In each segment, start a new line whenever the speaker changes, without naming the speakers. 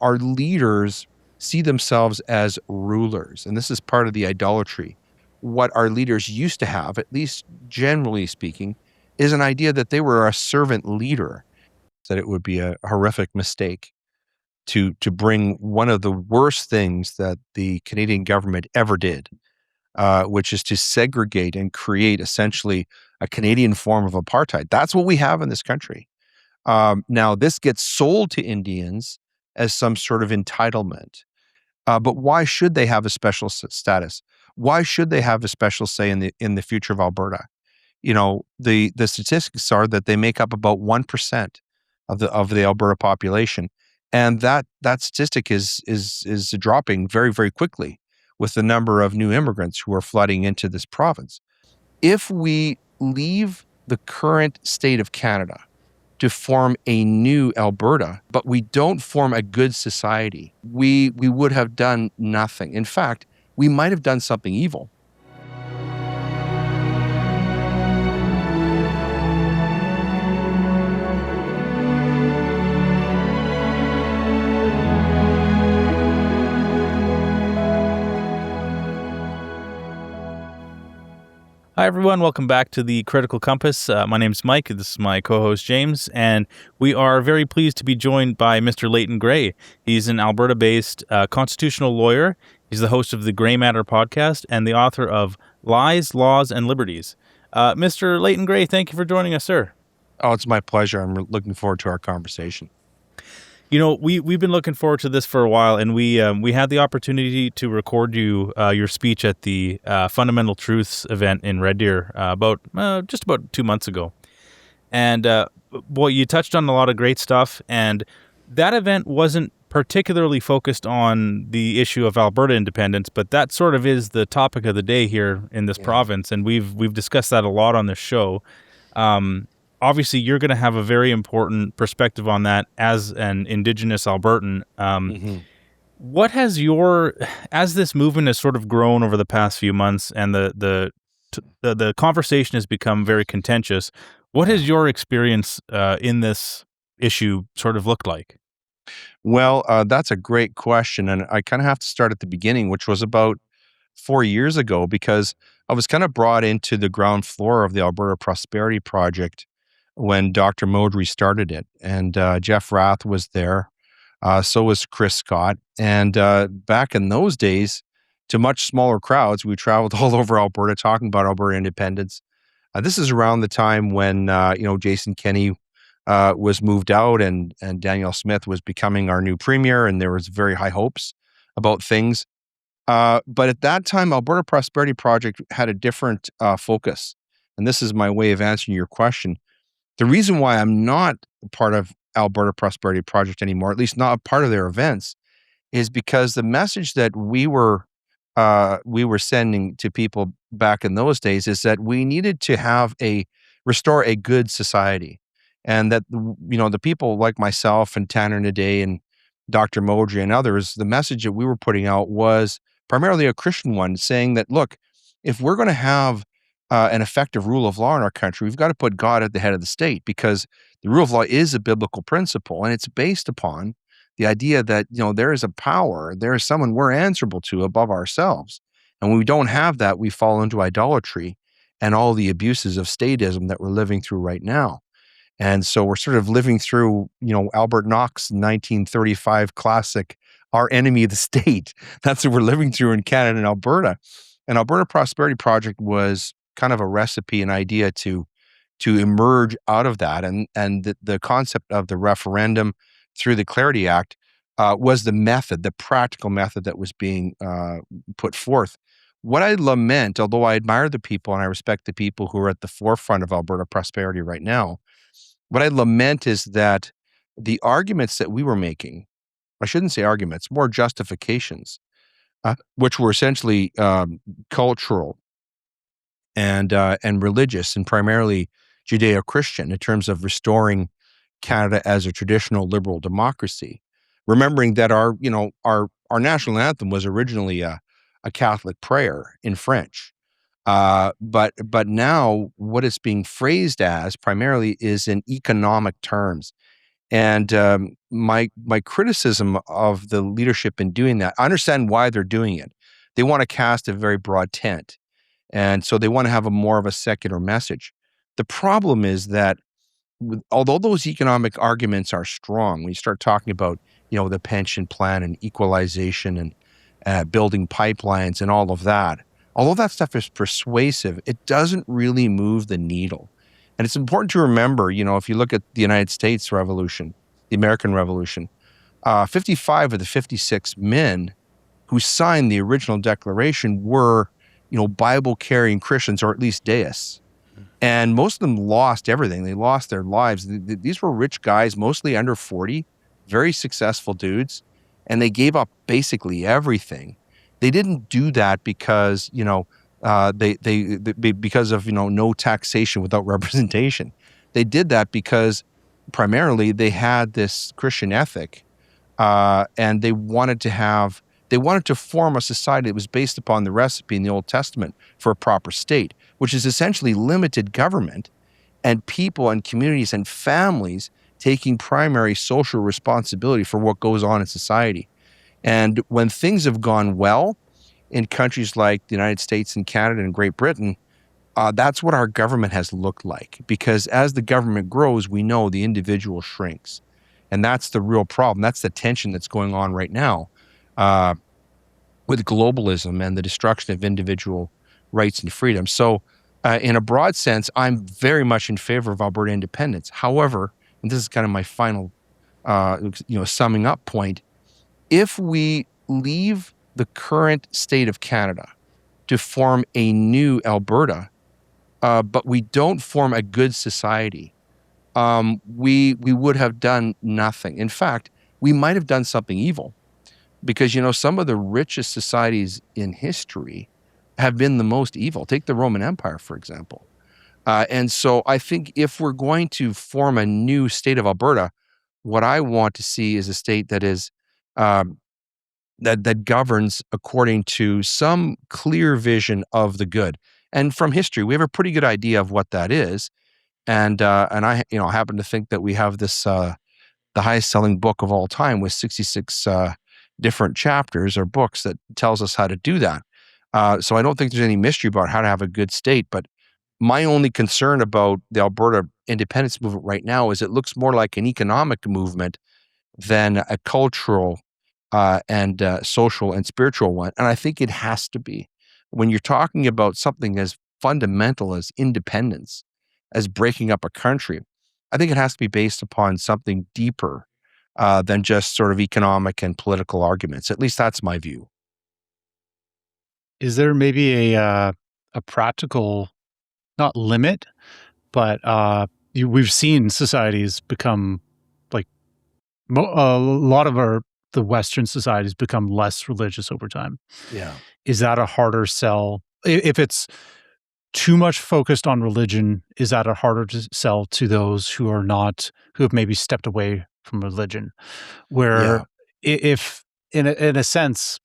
our leaders see themselves as rulers, and this is part of the idolatry. What our leaders used to have, at least generally speaking, is an idea that they were a servant leader, that it would be a horrific mistake to bring one of the worst things that the Canadian government ever did, which is to segregate and create essentially a Canadian form of apartheid. That's what we have in this country. Now, this gets sold to Indians as some sort of entitlement. But why should they have a special status? Why should they have a special say in the future of Alberta? The statistics are that they make up about 1% of the Alberta population, and that statistic is dropping very, very quickly with the number of new immigrants who are flooding into this province. If we leave the current state of Canada to form a new Alberta, but we don't form a good society, we would have done nothing. In fact, we might have done something evil.
Hi, everyone. Welcome back to the Critical Compass. My name's Mike. This is my co-host, James, and we are very pleased to be joined by Mr. Leighton Grey. He's an Alberta-based constitutional lawyer. He's the host of the Grey Matter podcast and the author of Lies, Laws, and Liberties. Mr. Leighton Grey, thank you for joining us, sir.
Oh, it's my pleasure. I'm looking forward to our conversation.
We've been looking forward to this for a while, and we had the opportunity to record your speech at the Fundamental Truths event in Red Deer just about 2 months ago. And you touched on a lot of great stuff, and that event wasn't particularly focused on the issue of Alberta independence, but that sort of is the topic of the day here in this province, and we've discussed that a lot on this show. Obviously, you're going to have a very important perspective on that as an Indigenous Albertan. What has as this movement has sort of grown over the past few months, and the conversation has become very contentious, what has your experience in this issue sort of looked like?
Well, that's a great question, and I kind of have to start at the beginning, which was about 4 years ago, because I was kind of brought into the ground floor of the Alberta Prosperity Project when Dr. Modry started it, and Jeff Rath was there. So was Chris Scott. And back in those days, to much smaller crowds, we traveled all over Alberta talking about Alberta independence. This is around the time when Jason Kenney was moved out, and Danielle Smith was becoming our new premier, and there was very high hopes about things. But at that time, Alberta Prosperity Project had a different focus, and this is my way of answering your question. The reason why I'm not part of Alberta Prosperity Project anymore, at least not a part of their events, is because the message that we were sending to people back in those days is that we needed to restore a good society, and that the people like myself and Tanner Naday and Dr. Modry and others, the message that we were putting out was primarily a Christian one, saying that, look, if we're going to have an effective rule of law in our country, we've got to put God at the head of the state, because the rule of law is a biblical principle, and it's based upon the idea that there is a power, there is someone we're answerable to above ourselves, and when we don't have that, we fall into idolatry and all the abuses of statism that we're living through right now. And so we're sort of living through Albert Nock's 1935 classic, "Our Enemy the State." That's what we're living through in Canada and Alberta. And Alberta Prosperity Project was kind of a recipe, an idea to emerge out of that, and the concept of the referendum through the Clarity Act was the practical method that was being put forth. What I lament, although I admire the people and I respect the people who are at the forefront of Alberta prosperity right now, what I lament is that the arguments that we were making, I shouldn't say arguments, more justifications, which were essentially cultural and religious, and primarily Judeo-Christian, in terms of restoring Canada as a traditional liberal democracy. Remembering that our national anthem was originally a Catholic prayer in French, but now what it's being phrased as primarily is in economic terms. And my criticism of the leadership in doing that, I understand why they're doing it. They want to cast a very broad tent, and so they want to have a more of a secular message. The problem is that although those economic arguments are strong, when you start talking about, the pension plan and equalization and building pipelines and all of that, although that stuff is persuasive, it doesn't really move the needle. And it's important to remember, if you look at the United States Revolution, the American Revolution, 55 of the 56 men who signed the original declaration were, Bible carrying Christians, or at least deists. And most of them lost everything. They lost their lives. These were rich guys, mostly under 40, very successful dudes, and they gave up basically everything. They didn't do that because, because of, no taxation without representation. They did that because primarily they had this Christian ethic, and they wanted to form a society that was based upon the recipe in the Old Testament for a proper state, which is essentially limited government and people and communities and families taking primary social responsibility for what goes on in society. And when things have gone well in countries like the United States and Canada and Great Britain, that's what our government has looked like. Because as the government grows, we know the individual shrinks. And that's the real problem. That's the tension that's going on right now with globalism and the destruction of individual rights and freedoms. So in a broad sense, I'm very much in favor of Alberta independence. However, and this is kind of my final, summing up point, if we leave the current state of Canada to form a new Alberta, but we don't form a good society, we would have done nothing. In fact, we might have done something evil, because some of the richest societies in history have been the most evil. Take the Roman Empire, for example. And so I think if we're going to form a new state of Alberta, what I want to see is a state that is that governs according to some clear vision of the good. And from history, we have a pretty good idea of what that is. And I happen to think that we have this the highest selling book of all time with 66 different chapters or books that tells us how to do that. So I don't think there's any mystery about how to have a good state. But my only concern about the Alberta independence movement right now is it looks more like an economic movement than a cultural and social and spiritual one. And I think it has to be. When you're talking about something as fundamental as independence, as breaking up a country, I think it has to be based upon something deeper than just sort of economic and political arguments. At least that's my view.
Is there maybe a practical, not limit, but we've seen societies become like a lot of the Western societies become less religious over time.
Yeah.
Is that a harder sell? If it's too much focused on religion, is that a harder to sell to those who have maybe stepped away from religion? Where if in a sense,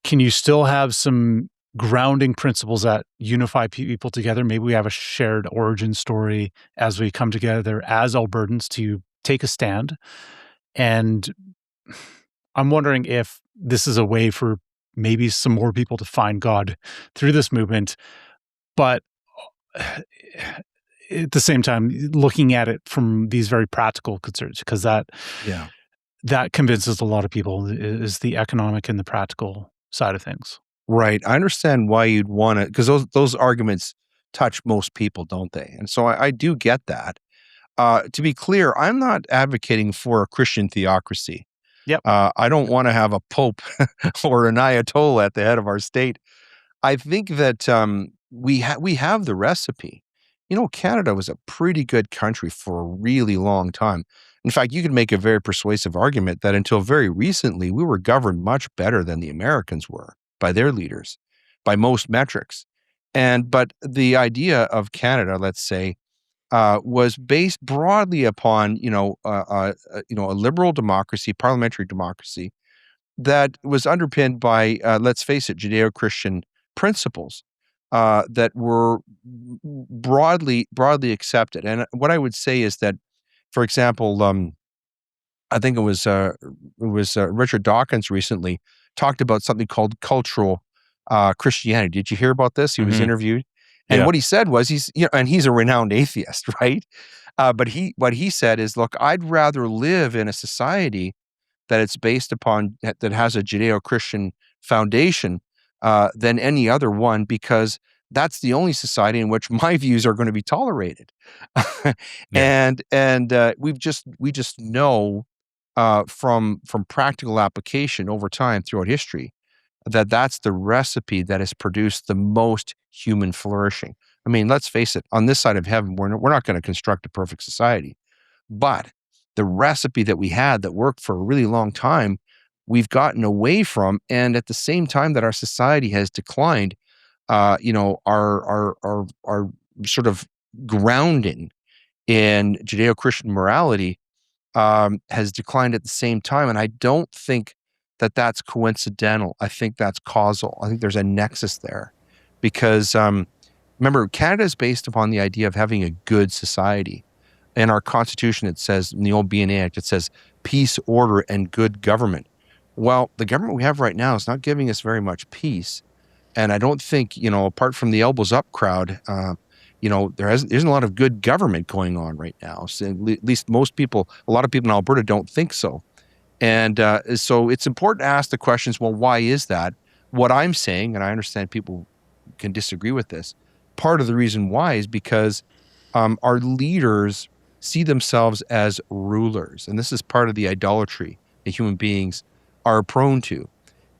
can you still have some grounding principles that unify people together? Maybe we have a shared origin story as we come together as Albertans to take a stand. And I'm wondering if this is a way for maybe some more people to find God through this movement, but at the same time, looking at it from these very practical concerns, because that convinces a lot of people is the economic and the practical side of things.
Right. I understand why you'd want to, because those arguments touch most people, don't they? And so I do get that. To be clear, I'm not advocating for a Christian theocracy.
Yep.
I don't want to have a pope or an ayatollah at the head of our state. I think that we have the recipe. Canada was a pretty good country for a really long time. In fact, you could make a very persuasive argument that until very recently, we were governed much better than the Americans were by their leaders, by most metrics. But the idea of Canada, let's say, was based broadly upon a liberal democracy, parliamentary democracy that was underpinned by let's face it, Judeo-Christian principles that were broadly accepted. And what I would say is that, for example, I think it was Richard Dawkins recently talked about something called cultural Christianity. Did you hear about this? He was
Mhm.
interviewed, and
Yeah.
what he said was and he's a renowned atheist, right? But what he said is, look, I'd rather live in a society that it's based upon that has a Judeo-Christian foundation than any other one, because that's the only society in which my views are going to be tolerated.
Yeah.
And we just know from practical application over time throughout history that that's the recipe that has produced the most human flourishing. I mean, let's face it, on this side of heaven, we're not going to construct a perfect society, but the recipe that we had that worked for a really long time, we've gotten away from. And at the same time that our society has declined, our sort of grounding in Judeo-Christian morality has declined at the same time. And I don't think that that's coincidental. I think that's causal. I think there's a nexus there because remember, Canada is based upon the idea of having a good society. In our constitution, it says, in the old BNA Act, it says peace, order, and good government. Well, the government we have right now is not giving us very much peace. And I don't think, apart from the elbows up crowd, there isn't a lot of good government going on right now. So at least a lot of people in Alberta don't think so. And so it's important to ask the questions, well, why is that? What I'm saying, and I understand people can disagree with this, part of the reason why is because our leaders see themselves as rulers. And this is part of the idolatry that human beings are prone to.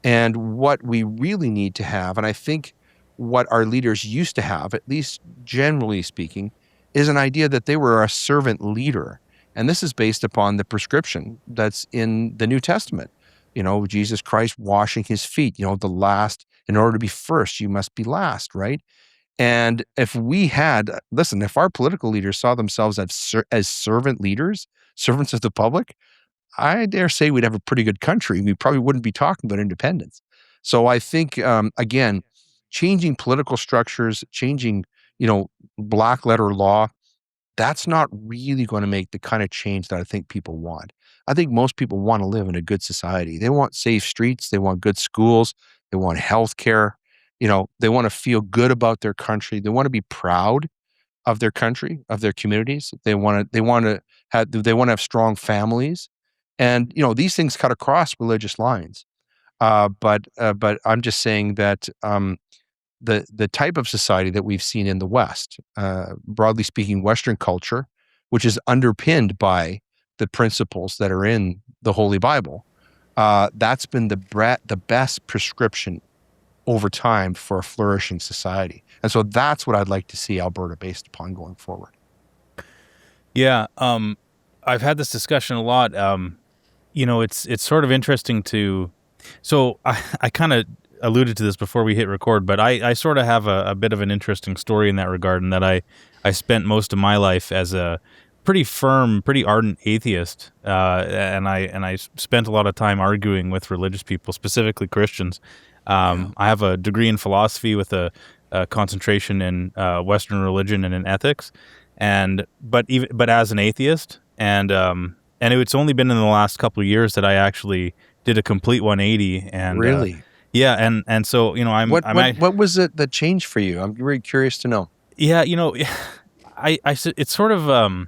And what we really need to have, and I think what our leaders used to have, at least generally speaking, is an idea that they were a servant leader. And this is based upon the prescription that's in the New Testament. Jesus Christ washing his feet, the last, in order to be first, you must be last, right? And if if our political leaders saw themselves as servant leaders, servants of the public, I dare say we'd have a pretty good country. We probably wouldn't be talking about independence. So I think, again, changing political structures, changing, black letter law, that's not really going to make the kind of change that I think people want. I think most people want to live in a good society. They want safe streets. They want good schools. They want health care. They want to feel good about their country. They want to be proud of their country, of their communities. They want to have strong families. And, these things cut across religious lines. But I'm just saying that the type of society that we've seen in the West, broadly speaking, Western culture, which is underpinned by the principles that are in the Holy Bible, that's been the best prescription over time for a flourishing society. And so that's what I'd like to see Alberta based upon going forward.
Yeah. I've had this discussion a lot. It's sort of interesting to. So I kind of alluded to this before we hit record, but I sort of have a bit of an interesting story in that regard, in that I spent most of my life as a pretty firm, pretty ardent atheist, and I spent a lot of time arguing with religious people, specifically Christians. I have a degree in philosophy with a concentration in Western religion and in ethics, but as an atheist, and it's only been in the last couple of years that I actually did a complete 180. And
Really?
Yeah, and so
what was it that changed for you? I'm very curious to know.
Yeah, it's sort of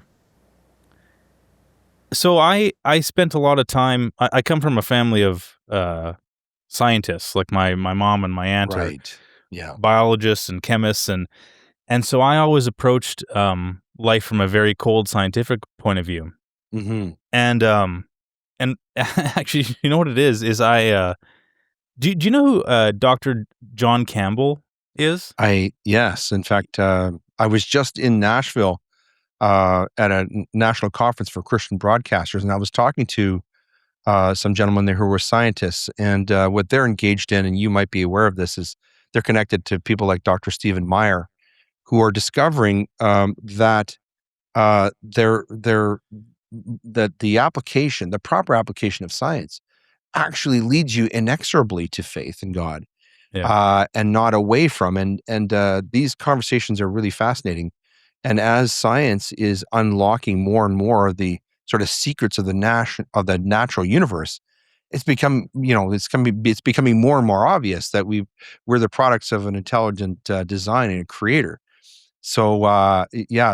so I spent a lot of time. I come from a family of scientists, like my mom and my aunt are biologists and chemists, and so I always approached life from a very cold scientific point of view.
Mm-hmm.
And actually, you know what it is I do you know who Dr. John Campbell is?
Yes. In fact, I was just in Nashville at a national conference for Christian broadcasters, and I was talking to some gentlemen there who were scientists, and what they're engaged in, and you might be aware of this, is they're connected to people like Dr. Stephen Meyer, who are discovering that the proper application of science actually leads you inexorably to faith in God, and not away from. And these conversations are really fascinating. And as science is unlocking more and more of the sort of secrets of the natural universe, it's becoming more and more obvious that we're the products of an intelligent design and a creator. So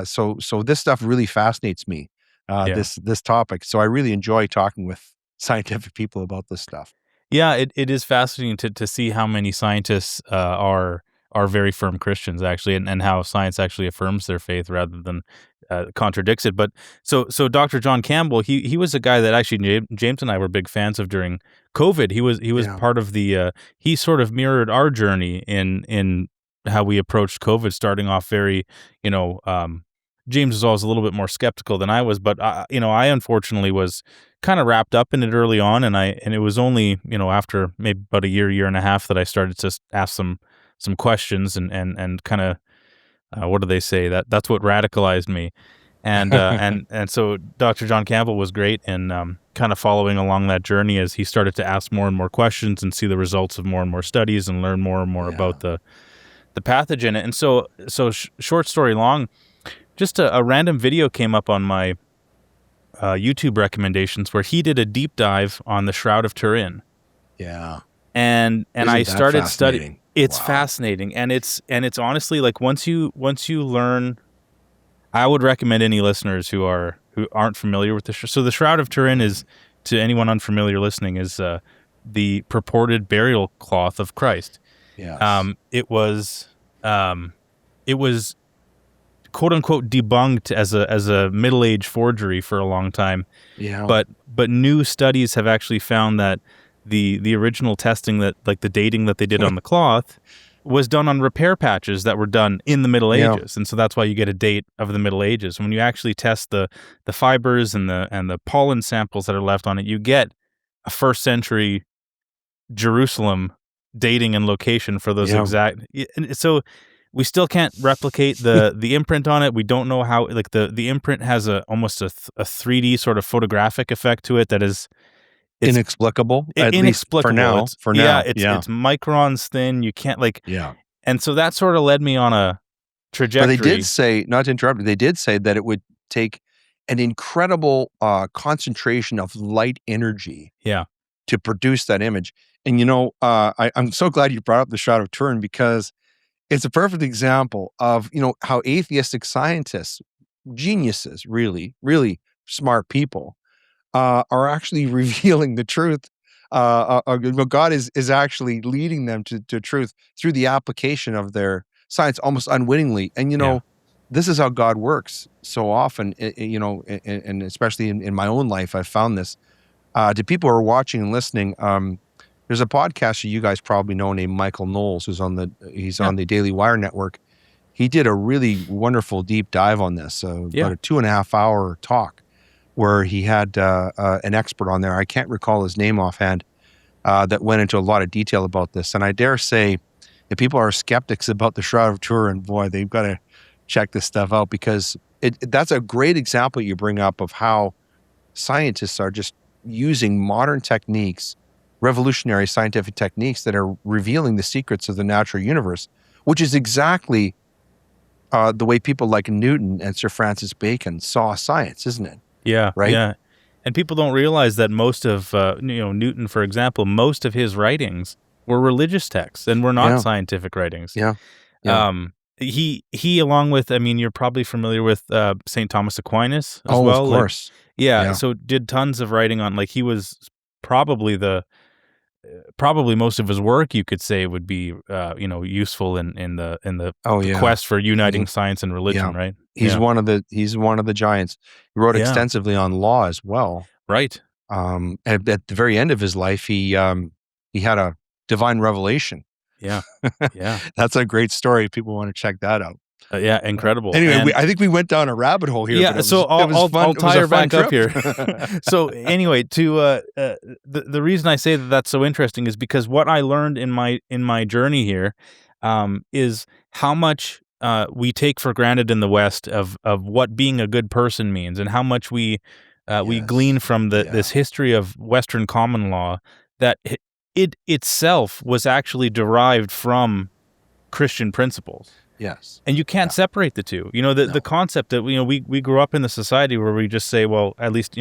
so this stuff really fascinates me,
Yeah.
this topic. So I really enjoy talking with scientific people about this stuff.
Yeah, it is fascinating to see how many scientists are very firm Christians actually, and how science actually affirms their faith rather than contradicts it. But so Dr. John Campbell, he was a guy that actually James and I were big fans of during COVID. He was
Yeah.
part of the he sort of mirrored our journey in how we approached COVID, starting off very, you know, James was always a little bit more skeptical than I was, but I unfortunately was kind of wrapped up in it early on, and it was only, after maybe about a year and a half that I started to ask some questions and kind of what do they say, that's what radicalized me. And so Dr. John Campbell was great in kind of following along that journey as he started to ask more and more questions and see the results of more and more studies and learn more and more about the pathogen. And so short story long, just a random video came up on my YouTube recommendations where he did a deep dive on the Shroud of Turin.
Yeah.
And I started studying. It's
Wow.
fascinating, and it's honestly, like, once you learn, I would recommend any listeners who aren't familiar with so the Shroud of Turin is, to anyone unfamiliar listening, is the purported burial cloth of Christ.
Yes.
It was quote unquote debunked as a middle-age forgery for a long time.
Yeah.
But new studies have actually found that the original testing, that, like, the dating that they did on the cloth, was done on repair patches that were done in the Middle Ages, and so that's why you get a date of the Middle Ages. When you actually test the fibers and the pollen samples that are left on it, you get a first century Jerusalem dating and location for those exact. And so we still can't replicate the imprint on it. We don't know how, like, the imprint has almost a 3D sort of photographic effect to it that is
inexplicable, at least for now.
It's microns thin. You can't, like, and so that sort of led me on a trajectory.
But they did say, not to interrupt, they did say that it would take an incredible concentration of light energy to produce that image. And I'm so glad you brought up the Shroud of Turin, because it's a perfect example of how atheistic scientists, geniuses, really, really smart people, are actually revealing the truth. God is actually leading them to truth through the application of their science, almost unwittingly. And this is how God works so often. And especially in my own life, I've found this. To people who are watching and listening, there's a podcaster you guys probably know named Michael Knowles, who's on the Daily Wire network. He did a really wonderful deep dive on this, about a 2.5 hour talk, where he had an expert on there. I can't recall his name offhand, that went into a lot of detail about this. And I dare say, if people are skeptics about the Shroud of Turin, boy, they've got to check this stuff out, because that's a great example you bring up of how scientists are just using modern techniques, revolutionary scientific techniques, that are revealing the secrets of the natural universe, which is exactly the way people like Newton and Sir Francis Bacon saw science, isn't it?
Yeah,
right.
Yeah, and people don't realize that most of Newton, for example, most of his writings were religious texts and were not scientific writings.
Yeah.
He along with, I mean, you're probably familiar with St. Thomas Aquinas as well.
Of course.
Like, so did tons of writing on, like, he was probably most of his work, you could say, would be useful in the quest for uniting science and religion, right?
He's one of the giants. He wrote extensively on law as well.
Right.
At the very end of his life, he had a divine revelation.
Yeah.
That's a great story. People want to check that out.
Incredible.
Anyway, I think we went down a rabbit hole here.
Yeah, so I'll tie her back up here. So anyway, the reason I say that that's so interesting is because what I learned in my journey here is how much we take for granted in the West of what being a good person means, and how much we glean from this history of Western common law, that it itself was actually derived from Christian principles.
Yes.
And you can't separate the two. The concept that we grew up in the society where we just say, well, at least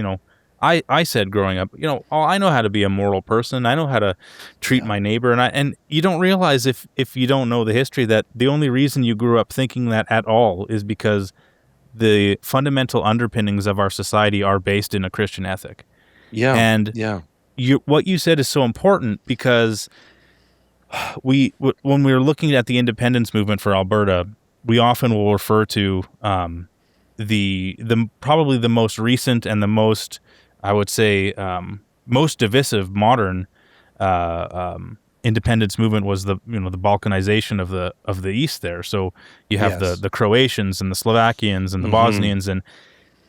I said growing up, oh, I know how to be a moral person. I know how to treat my neighbor, and you don't realize if you don't know the history that the only reason you grew up thinking that at all is because the fundamental underpinnings of our society are based in a Christian ethic.
Yeah.
And what you said is so important because when we were looking at the independence movement for Alberta, we often will refer to the probably the most recent and the most, I would say, most divisive modern independence movement was the Balkanization of the East there. So you have the Croatians and the Slovakians and the Bosnians and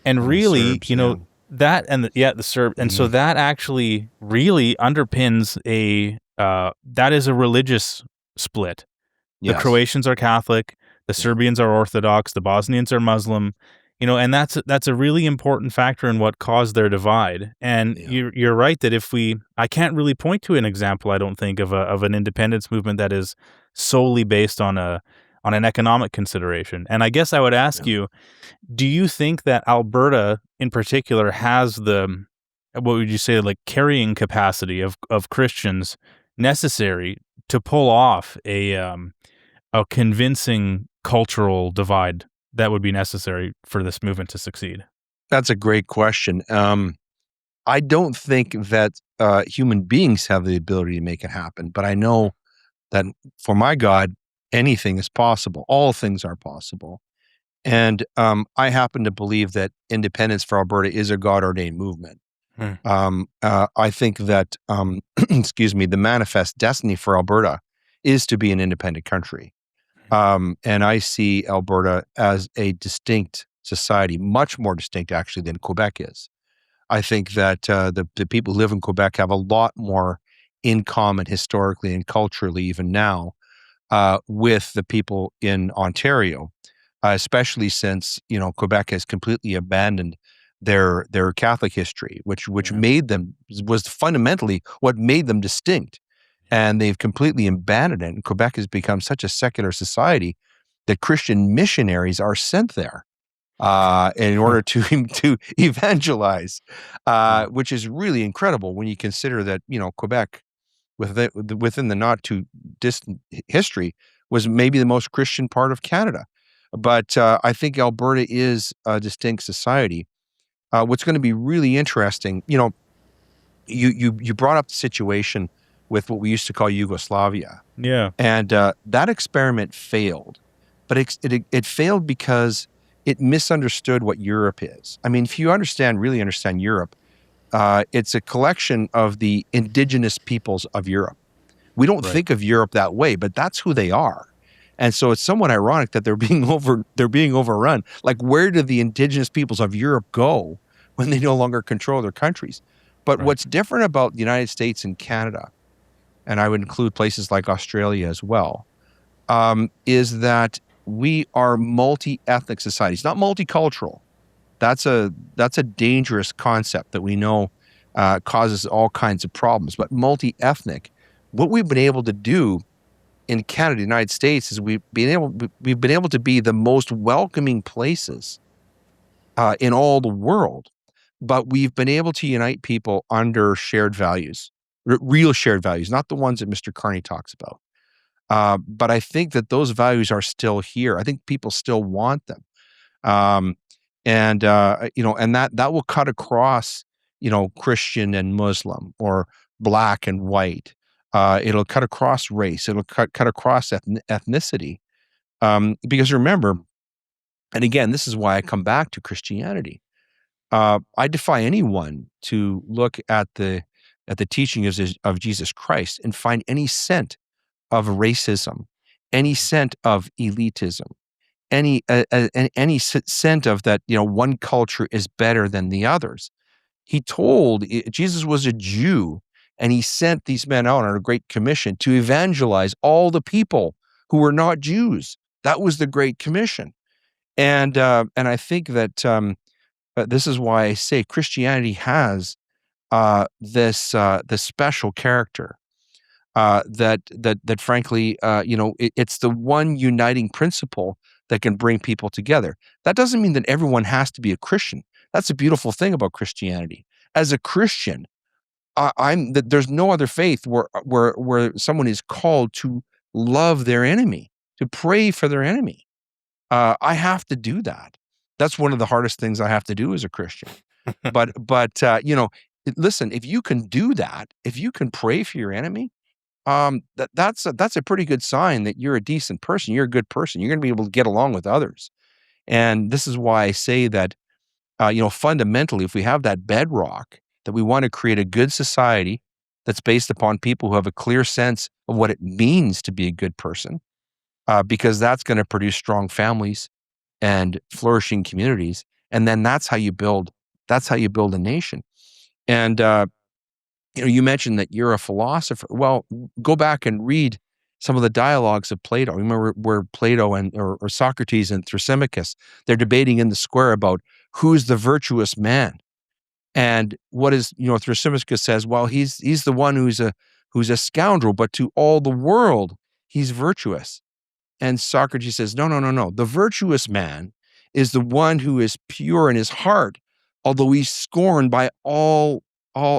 really
Serbs,
that and the Serb, and so that actually really underpins that is a religious split. The Croatians are Catholic, the Serbians are Orthodox, the Bosnians are Muslim, and that's a really important factor in what caused their divide. And you're right that I can't really point to an example, I don't think, of an independence movement that is solely based on an economic consideration. And I guess I would ask you, do you think that Alberta in particular has the, what would you say, like carrying capacity of Christians necessary to pull off a convincing cultural divide that would be necessary for this movement to succeed?
That's a great question. I don't think that human beings have the ability to make it happen, but I know that for my God, anything is possible. All things are possible. And I happen to believe that independence for Alberta is a God-ordained movement. I think that, excuse me, the manifest destiny for Alberta is to be an independent country. And I see Alberta as a distinct society, much more distinct actually than Quebec is. I think that the people who live in Quebec have a lot more in common historically and culturally, even now, with the people in Ontario, especially since Quebec has completely abandoned their Catholic history, which made them, was fundamentally what made them distinct, and they've completely abandoned it. And Quebec has become such a secular society that Christian missionaries are sent there in order to evangelize, which is really incredible when you consider that Quebec, within the not too distant history, was maybe the most Christian part of Canada. But I think Alberta is a distinct society. What's going to be really interesting, you brought up the situation with what we used to call Yugoslavia.
Yeah.
And that experiment failed. But it failed because it misunderstood what Europe is. I mean, if you really understand Europe, it's a collection of the indigenous peoples of Europe. We don't think of Europe that way, but that's who they are. And so it's somewhat ironic that they're being overrun. Like, where do the indigenous peoples of Europe go when they no longer control their countries? But what's different about the United States and Canada, and I would include places like Australia as well, is that we are multi-ethnic societies, not multicultural. That's a dangerous concept that we know causes all kinds of problems. But multi-ethnic, what we've been able to do in Canada, the United States, is we've been able to be the most welcoming places in all the world. But we've been able to unite people under shared values, real shared values, not the ones that Mr. Carney talks about. But I think that those values are still here. I think people still want them. And that will cut across, Christian and Muslim, or black and white. It'll cut across race. It'll cut across ethnicity. Because remember, and again, this is why I come back to Christianity. I defy anyone to look at the teaching of Jesus Christ and find any scent of racism, any scent of elitism, any scent of that, one culture is better than the others. Jesus was a Jew, and he sent these men out on a great commission to evangelize all the people who were not Jews. That was the Great Commission. And I think that this is why I say Christianity has this special character. that frankly, it's the one uniting principle that can bring people together. That doesn't mean that everyone has to be a Christian. That's a beautiful thing about Christianity. As a Christian, there's no other faith where someone is called to love their enemy, to pray for their enemy. I have to do that. That's one of the hardest things I have to do as a Christian. But listen, if you can do that, if you can pray for your enemy, that's a pretty good sign that you're a decent person. You're a good person. You're going to be able to get along with others. And this is why I say that, fundamentally, if we have that bedrock, that we want to create a good society that's based upon people who have a clear sense of what it means to be a good person, because that's going to produce strong families and flourishing communities. And then that's how you build a nation. And, you mentioned that you're a philosopher. Well, go back and read some of the dialogues of Plato. Remember where Plato or Socrates and Thrasymachus, they're debating in the square about who's the virtuous man. And what is, Thrasymachus says, well, he's the one who's a scoundrel, but to all the world, he's virtuous. And Socrates says, no. The virtuous man is the one who is pure in his heart, although he's scorned by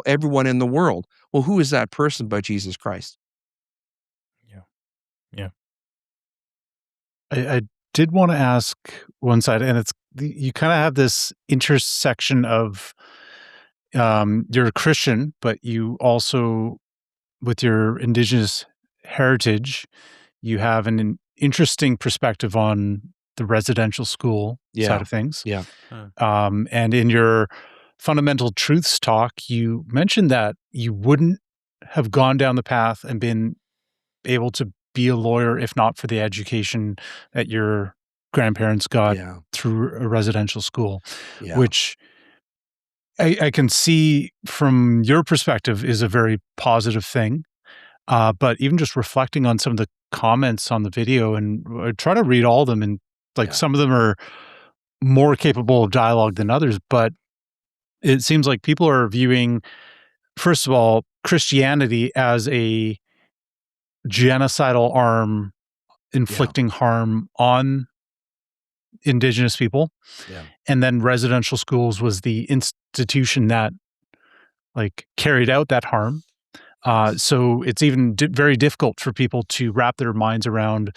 everyone in the world. Well, who is that person? By Jesus Christ.
Yeah.
I did want to ask one side, and you kind of have this intersection of you're a Christian, but you also, with your Indigenous heritage, you have an interesting perspective on the residential school side of things.
Yeah.
And in your fundamental truths talk, you mentioned that you wouldn't have gone down the path and been able to be a lawyer if not for the education that your grandparents got through a residential school, which I can see from your perspective is a very positive thing. But even just reflecting on some of the comments on the video, and I try to read all of them, and some of them are more capable of dialogue than others, but it seems like people are viewing, first of all, Christianity as a genocidal arm inflicting harm on Indigenous people. And then residential schools was the institution that carried out that harm. So it's even very difficult for people to wrap their minds around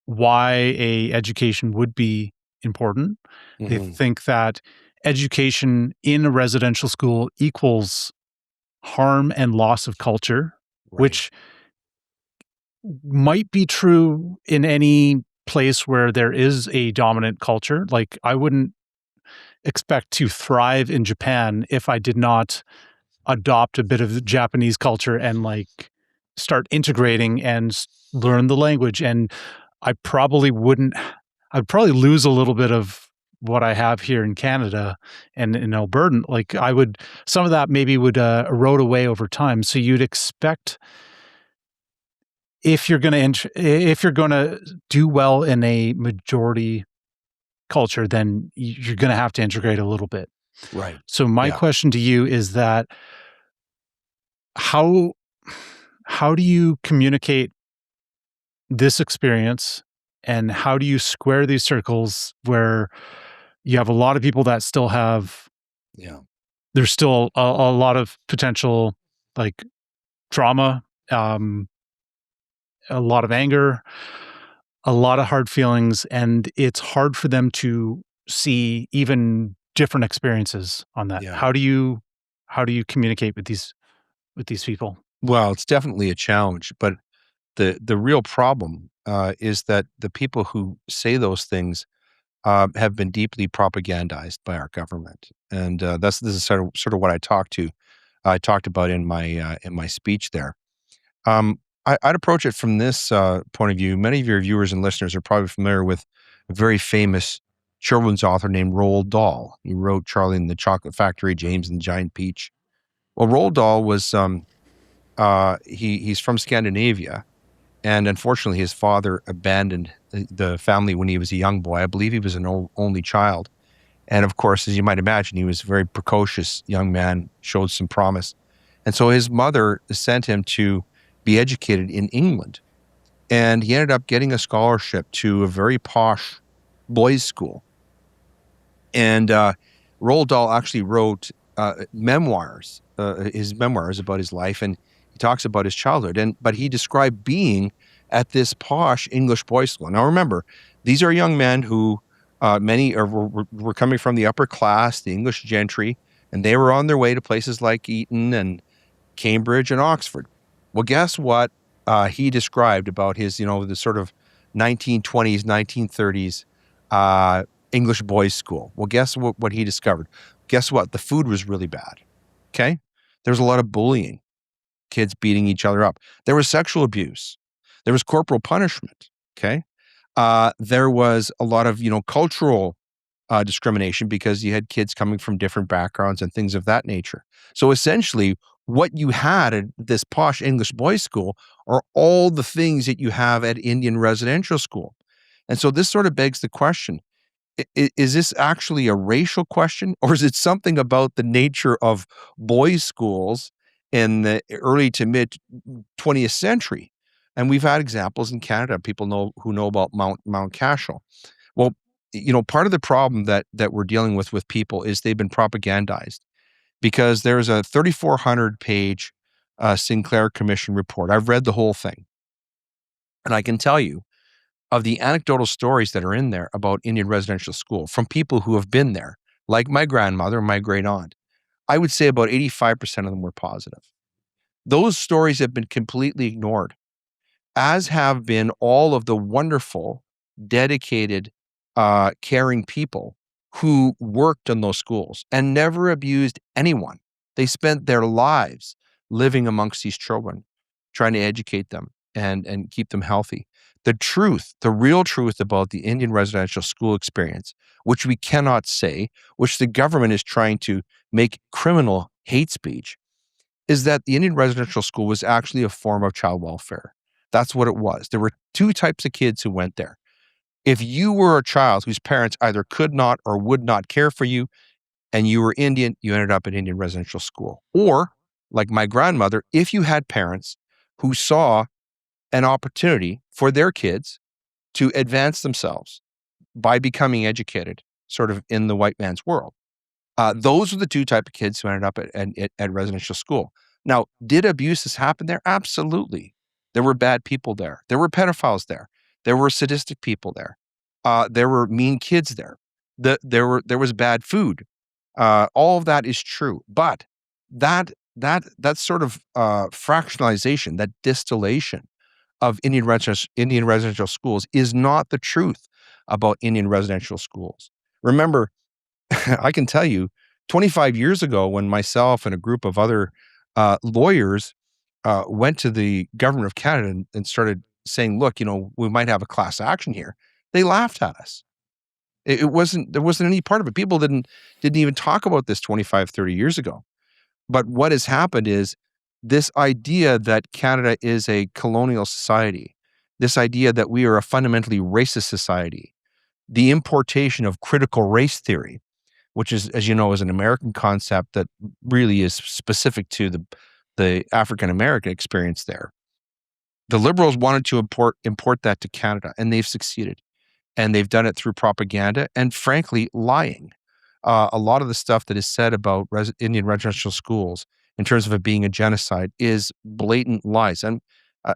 why a education would be important. Mm-hmm. They think that education in a residential school equals harm and loss of culture, which might be true in any place where there is a dominant culture. I wouldn't expect to thrive in Japan if I did not adopt a bit of the Japanese culture and start integrating and learn the language. And I'd probably lose a little bit of what I have here in Canada and in Alberta. Some of that maybe would erode away over time. So you'd expect, if you're going to do well in a majority culture, then you're going to have to integrate a little bit.
Right.
So my question to you is that how do you communicate this experience, and how do you square these circles where you have a lot of people that still have, there's still a lot of potential trauma, a lot of anger, a lot of hard feelings, and it's hard for them to see even different experiences on that. How do you communicate with these people?
Well, it's definitely a challenge, but the real problem is that the people who say those things have been deeply propagandized by our government, and this is sort of what I talked about in my speech there. I'd approach it from this point of view. Many of your viewers and listeners are probably familiar with a very famous children's author named Roald Dahl. He wrote Charlie and the Chocolate Factory, James and the Giant Peach. Well, Roald Dahl was he's from Scandinavia, and unfortunately his father abandoned the family when he was a young boy. I believe he was an only child. And of course, as you might imagine, he was a very precocious young man, showed some promise. And so his mother sent him to be educated in England. And he ended up getting a scholarship to a very posh boys' school. And Roald Dahl actually wrote memoirs, his memoirs about his life, and he talks about his childhood. But he described being at this posh English boys' school. Now remember, these are young men who many were coming from the upper class, the English gentry, and they were on their way to places like Eton and Cambridge and Oxford. Well, guess what he described about his, the sort of 1920s, 1930s English boys' school. Well, guess what he discovered? Guess what? The food was really bad. Okay? There's a lot of bullying, kids beating each other up. There was sexual abuse. There was corporal punishment. Okay? There was a lot of, cultural discrimination because you had kids coming from different backgrounds and things of that nature. So essentially, what you had at this posh English boys' school are all the things that you have at Indian residential school. And so this sort of begs the question, is this actually a racial question, or is it something about the nature of boys' schools in the early to mid 20th century? And we've had examples in Canada, people who know about Mount Cashel. Well, part of the problem that we're dealing with people is they've been propagandized, because there's a 3,400-page Sinclair Commission report. I've read the whole thing. And I can tell you, of the anecdotal stories that are in there about Indian residential school from people who have been there, like my grandmother and my great aunt, I would say about 85% of them were positive. Those stories have been completely ignored, as have been all of the wonderful, dedicated, caring people who worked in those schools and never abused anyone. They spent their lives living amongst these children, trying to educate them and keep them healthy. The truth, the real truth about the Indian residential school experience, which we cannot say, which the government is trying to make criminal hate speech, is that the Indian residential school was actually a form of child welfare. That's what it was. There were two types of kids who went there. If you were a child whose parents either could not or would not care for you, and you were Indian, you ended up at Indian residential school. Or, like my grandmother, if you had parents who saw an opportunity for their kids to advance themselves by becoming educated, sort of in the white man's world. Those are the two type of kids who ended up at residential school. Now, did abuses happen there? Absolutely. There were bad people there. There were pedophiles there. There were sadistic people there. There were mean kids there. There was bad food. All of that is true. But that sort of fractionalization, that distillation of Indian residential schools is not the truth about Indian residential schools. Remember, I can tell you, 25 years ago, when myself and a group of other lawyers went to the government of Canada and started saying, look, we might have a class action here, they laughed at us. There wasn't any part of it. People didn't even talk about this 25, 30 years ago. But what has happened is this idea that Canada is a colonial society, this idea that we are a fundamentally racist society, the importation of critical race theory, which is, as you know, is an American concept that really is specific to the African American experience there. The Liberals wanted to import that to Canada, and they've succeeded. And they've done it through propaganda and, frankly, lying. A lot of the stuff that is said about Indian residential schools in terms of it being a genocide is blatant lies. And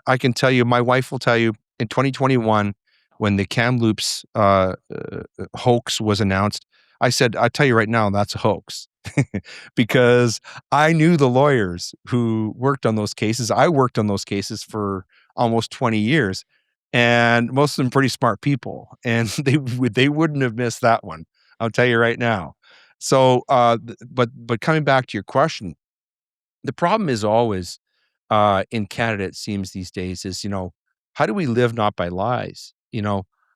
I can tell you, my wife will tell you, in 2021, when the Kamloops hoax was announced, I said, I tell you right now, that's a hoax. Because I knew the lawyers who worked on those cases. I worked on those cases for almost 20 years. And most of them pretty smart people. And they wouldn't have missed that one. I'll tell you right now. So, but coming back to your question, the problem is always in Canada, it seems these days, is, how do we live not by lies?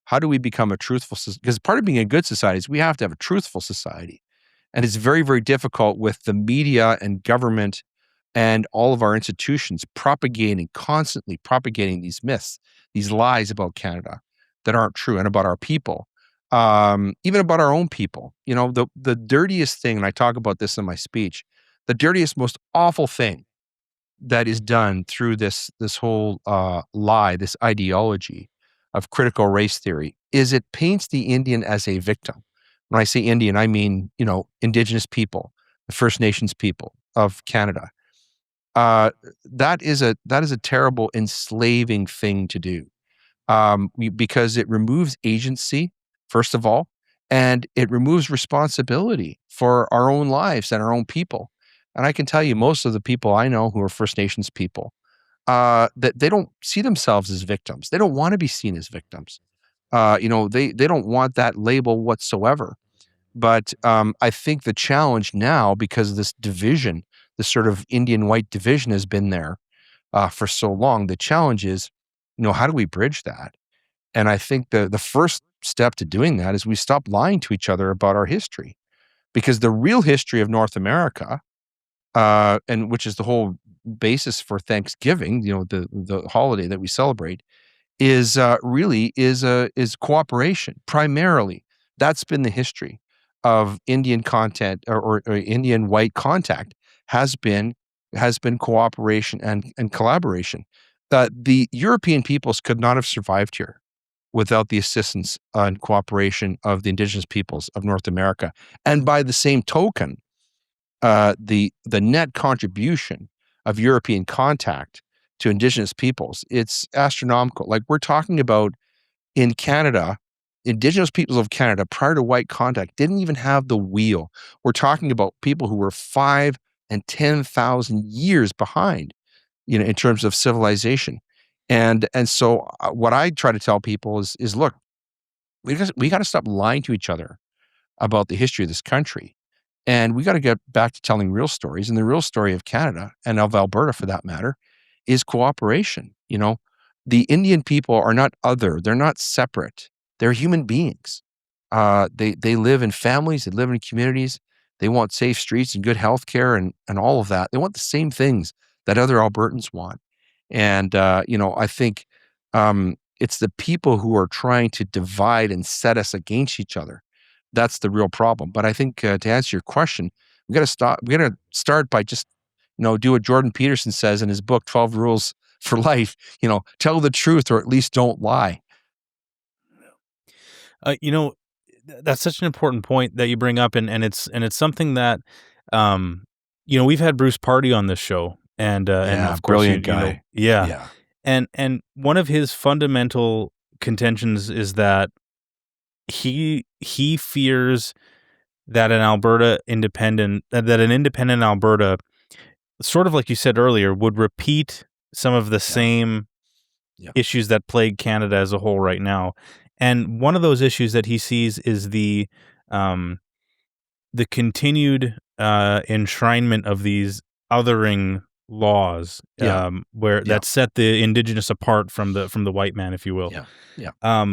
How do we become a truthful society? Because part of being a good society is we have to have a truthful society. And it's very, very difficult with the media and government and all of our institutions constantly propagating these myths, these lies about Canada that aren't true, and about our people, even about our own people. The dirtiest thing, and I talk about this in my speech, the dirtiest, most awful thing that is done through this whole lie, this ideology of critical race theory, is it paints the Indian as a victim. When I say Indian, I mean, Indigenous people, the First Nations people of Canada. Uh, that is a terrible, enslaving thing to do, because it removes agency, first of all, and it removes responsibility for our own lives and our own people. And I can tell you, most of the people I know who are First Nations people, that they don't see themselves as victims. They don't want to be seen as victims. They don't want that label whatsoever. But I think the challenge now, because of this division, this sort of Indian white division has been there for so long. The challenge is, how do we bridge that? And I think the first step to doing that is we stop lying to each other about our history, because the real history of North America, and which is the whole basis for Thanksgiving, the holiday that we celebrate, is cooperation primarily. That's been the history of Indian content, or Indian white contact, has been cooperation and collaboration. The European peoples could not have survived here without the assistance and cooperation of the Indigenous peoples of North America. And by the same token, the net contribution of European contact to Indigenous peoples, it's astronomical. Like, we're talking about, in Canada, Indigenous peoples of Canada, prior to white contact, didn't even have the wheel. We're talking about people who were 5 and 10,000 years behind, in terms of civilization. And so what I try to tell people is look, we got to stop lying to each other about the history of this country. And we got to get back to telling real stories. And the real story of Canada, and of Alberta for that matter, is cooperation. The Indian people are not other. They're not separate. They're human beings. They live in families. They live in communities. They want safe streets and good health care, and all of that. They want the same things that other Albertans want. And, I think it's the people who are trying to divide and set us against each other. That's the real problem. But I think, to answer your question, we got to stop. We got to start by just, do what Jordan Peterson says in his book, 12 Rules for Life. Tell the truth, or at least don't lie.
Uh, you know, that's such an important point that you bring up, and it's something that, we've had Bruce Party on this show, and
Yeah,
of course,
brilliant guy.
yeah,
Yeah.
and one of his fundamental contentions is that he fears that an independent Alberta, sort of like you said earlier, would repeat some of the same
Yeah.
issues that plague Canada as a whole right now. And one of those issues that he sees is the continued enshrinement of these othering laws,
Yeah.
where
Yeah.
that set the Indigenous apart from the white man, if you will.
Yeah. Yeah.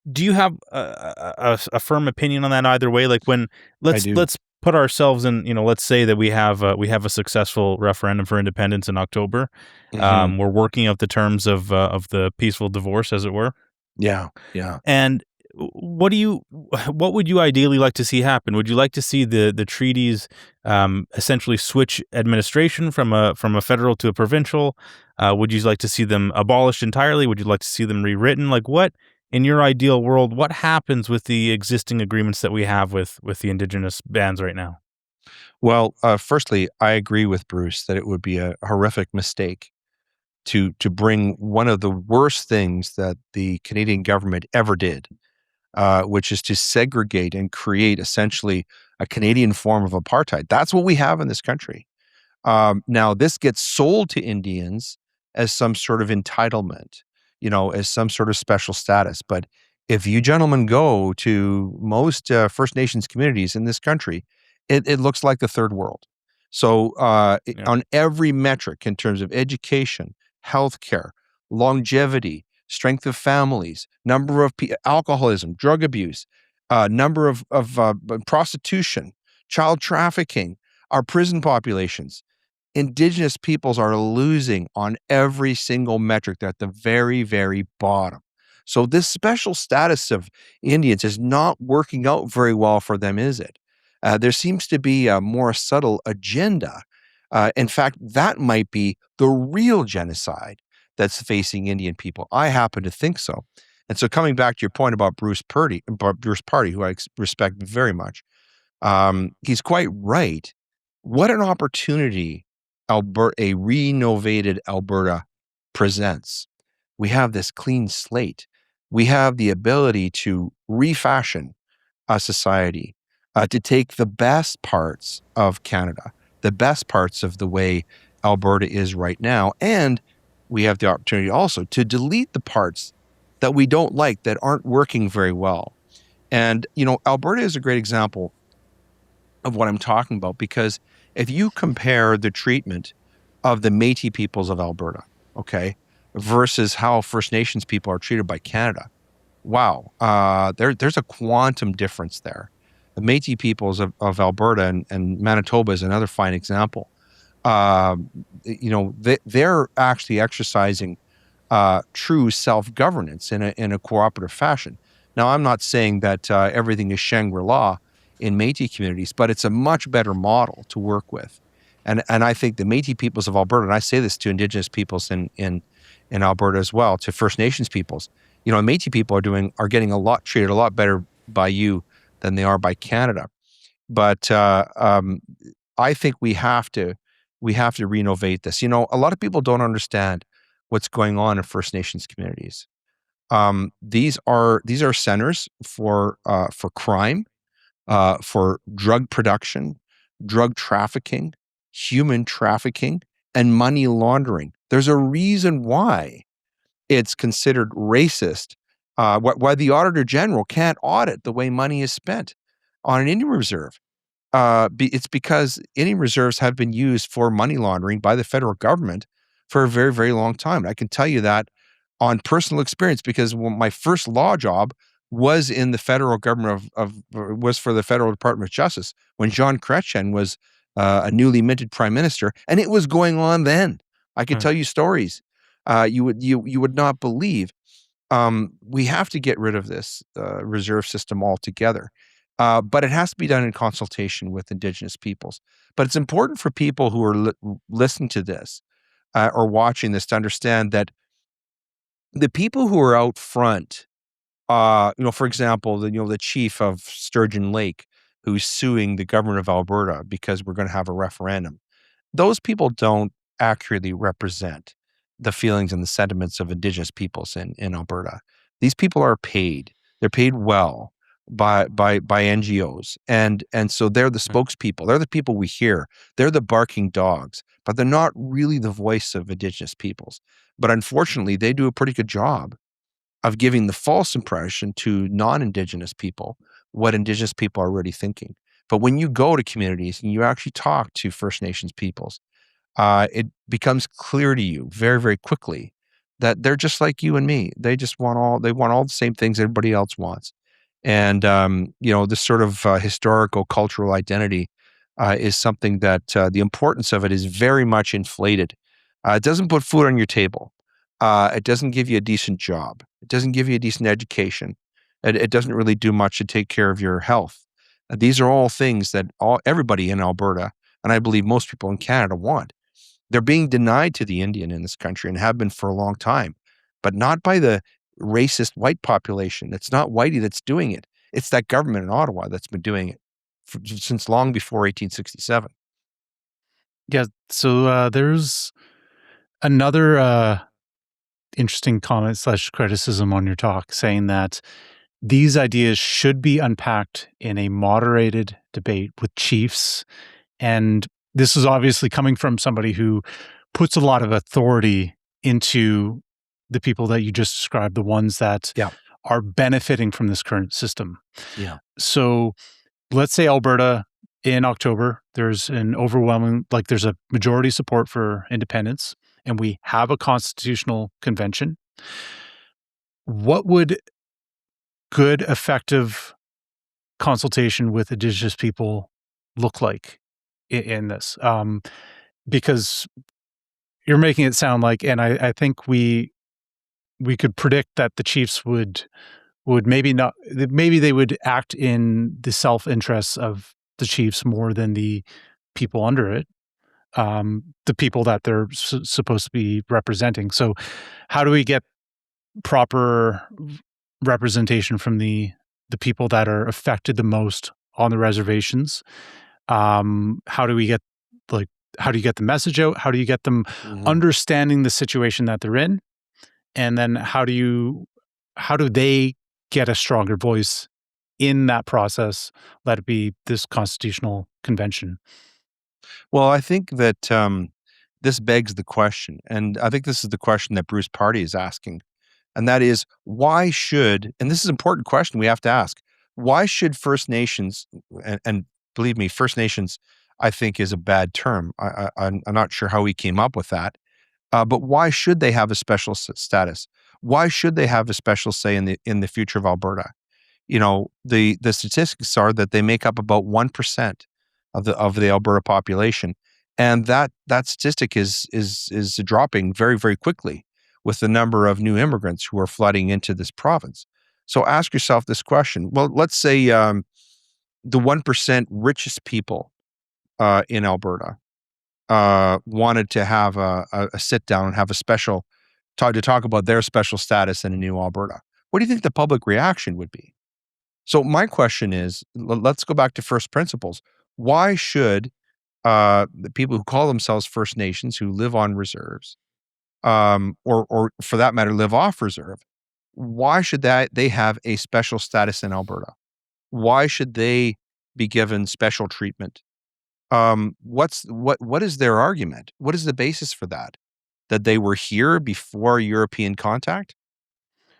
Do you have a firm opinion on that either way? Like, when
I do.
let's put ourselves in, let's say that we have a successful referendum for independence in October.
Mhm.
We're working out the terms of the peaceful divorce, as it were.
Yeah. Yeah.
And what would you ideally like to see happen? Would you like to see the treaties essentially switch administration from a federal to a provincial? Would you like to see them abolished entirely? Would you like to see them rewritten? Like, what, in your ideal world, what happens with the existing agreements that we have with the Indigenous bands right now?
Well, firstly, I agree with Bruce that it would be a horrific mistake to bring one of the worst things that the Canadian government ever did, which is to segregate and create essentially a Canadian form of apartheid. That's what we have in this country. Now, this gets sold to Indians as some sort of entitlement, as some sort of special status. But if you gentlemen go to most First Nations communities in this country, it looks like the third world. So,
Yeah.
on every metric, in terms of education, healthcare, longevity, strength of families, number of alcoholism, drug abuse, number of prostitution, child trafficking, our prison populations, Indigenous peoples are losing on every single metric. They're at the very, very bottom. So this special status of Indians is not working out very well for them, is it? There seems to be a more subtle agenda In fact, that might be the real genocide that's facing Indian people. I happen to think so. And so coming back to your point about Bruce Party, who I respect very much, he's quite right. What an opportunity a renovated Alberta presents. We have this clean slate. We have the ability to refashion a society, to take the best parts of Canada, the best parts of the way Alberta is right now, and we have the opportunity also to delete the parts that we don't like, that aren't working very well. And, Alberta is a great example of what I'm talking about, because if you compare the treatment of the Métis peoples of Alberta, okay, versus how First Nations people are treated by Canada, wow, there's a quantum difference there. The Métis peoples of Alberta and Manitoba is another fine example. They're actually exercising true self-governance in a cooperative fashion. Now, I'm not saying that everything is Shangri-La in Métis communities, but it's a much better model to work with. And I think the Métis peoples of Alberta, and I say this to Indigenous peoples in Alberta as well, to First Nations peoples, Métis people are getting treated a lot better by you than they are by Canada. But I think we have to renovate this. A lot of people don't understand what's going on in First Nations communities. These are centers for crime, for drug production, drug trafficking, human trafficking, and money laundering. There's a reason why it's considered racist, why the Auditor General can't audit the way money is spent on an Indian reserve. It's because Indian reserves have been used for money laundering by the federal government for a very, very long time. And I can tell you that on personal experience, because my first law job was in the federal government was for the Federal Department of Justice when John Chrétien was a newly minted prime minister, and it was going on then. I could tell you stories you would not believe. We have to get rid of this reserve system altogether. But it has to be done in consultation with Indigenous peoples. But it's important for people who are listening to this or watching this to understand that the people who are out front, for example, the chief of Sturgeon Lake, who's suing the government of Alberta because we're going to have a referendum, those people don't accurately represent the feelings and the sentiments of Indigenous peoples in Alberta. These people are paid. They're paid well by NGOs. And so they're the spokespeople. They're the people we hear. They're the barking dogs, but they're not really the voice of Indigenous peoples. But unfortunately, they do a pretty good job of giving the false impression to non-Indigenous people what Indigenous people are already thinking. But when you go to communities and you actually talk to First Nations peoples, it becomes clear to you very, very quickly that they're just like you and me. They want all the same things everybody else wants. And, this sort of historical cultural identity is something that the importance of it is very much inflated. It doesn't put food on your table. It doesn't give you a decent job. It doesn't give you a decent education. It doesn't really do much to take care of your health. These are all things that everybody in Alberta, and I believe most people in Canada, want. They're being denied to the Indian in this country and have been for a long time, but not by the racist white population. It's not whitey that's doing it. It's that government in Ottawa that's been doing it since long before 1867.
Yeah. So there's another interesting comment / criticism on your talk saying that these ideas should be unpacked in a moderated debate with chiefs. And this is obviously coming from somebody who puts a lot of authority into the people that you just described, the ones that are benefiting from this current system.
Yeah.
So let's say Alberta in October, there's there's a majority support for independence, and we have a constitutional convention. What would good, effective consultation with Indigenous people look like in this? Because you're making it sound like, and I think we could predict that the chiefs would maybe they would act in the self-interests of the chiefs more than the people under it. the people that they're supposed to be representing. So how do we get proper representation from the people that are affected the most on the reservations? How do we get like how do you get the message out? How do you get them understanding the situation that they're in? And then how do they get a stronger voice in that process? Let it be this constitutional convention.
Well, I think that this begs the question, and I think this is the question that Bruce Party is asking, and that is why should, and this is an important question we have to ask, why should First Nations, and believe me, First Nations, I think is a bad term. I'm not sure how we came up with that, but why should they have a special status? Why should they have a special say in the future of Alberta? The statistics are that they make up about 1% of the Alberta population, and that statistic is dropping very, very quickly with the number of new immigrants who are flooding into this province. So ask yourself this question. Well, let's say the 1% richest people in Alberta wanted to have a sit down and have a special to talk about their special status in a new Alberta. What do you think the public reaction would be? So my question is, let's go back to first principles. Why should the people who call themselves First Nations, who live on reserves, or for that matter, live off reserve, why should they have a special status in Alberta? Why should they be given special treatment? What is their argument? What is the basis for that? That they were here before European contact?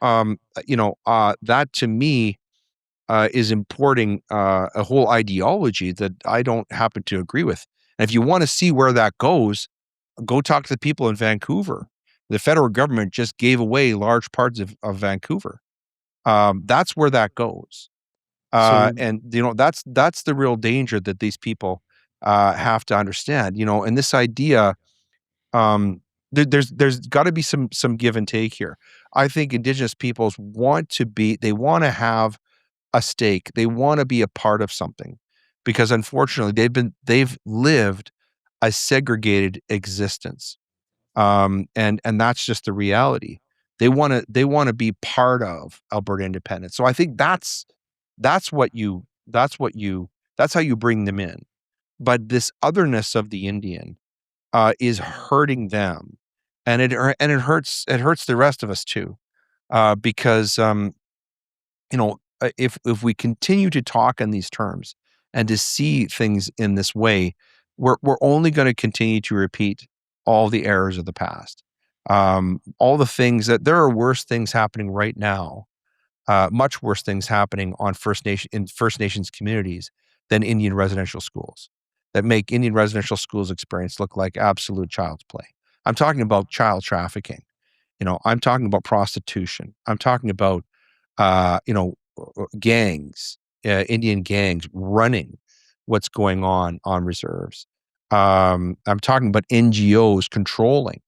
That to me is importing a whole ideology that I don't happen to agree with. And if you want to see where that goes, go talk to the people in Vancouver. The federal government just gave away large parts of Vancouver. That's where that goes. And that's the real danger that these people have to understand. And this idea, there's got to be some give and take here. I think Indigenous peoples want to have a stake. They want to be a part of something, because unfortunately they've lived a segregated existence, and that's just the reality. They want to be part of Alberta independence. So I think that's how you bring them in. But this otherness of the Indian is hurting them, and it hurts the rest of us too, because if we continue to talk in these terms and to see things in this way, we're only going to continue to repeat all the errors of the past. All the things that there are worse things happening right now, much worse things happening in First Nations communities than Indian residential schools, that make Indian residential schools experience look like absolute child's play. I'm talking about child trafficking. I'm talking about prostitution. I'm talking about gangs, Indian gangs running what's going on reserves. I'm talking about NGOs controlling,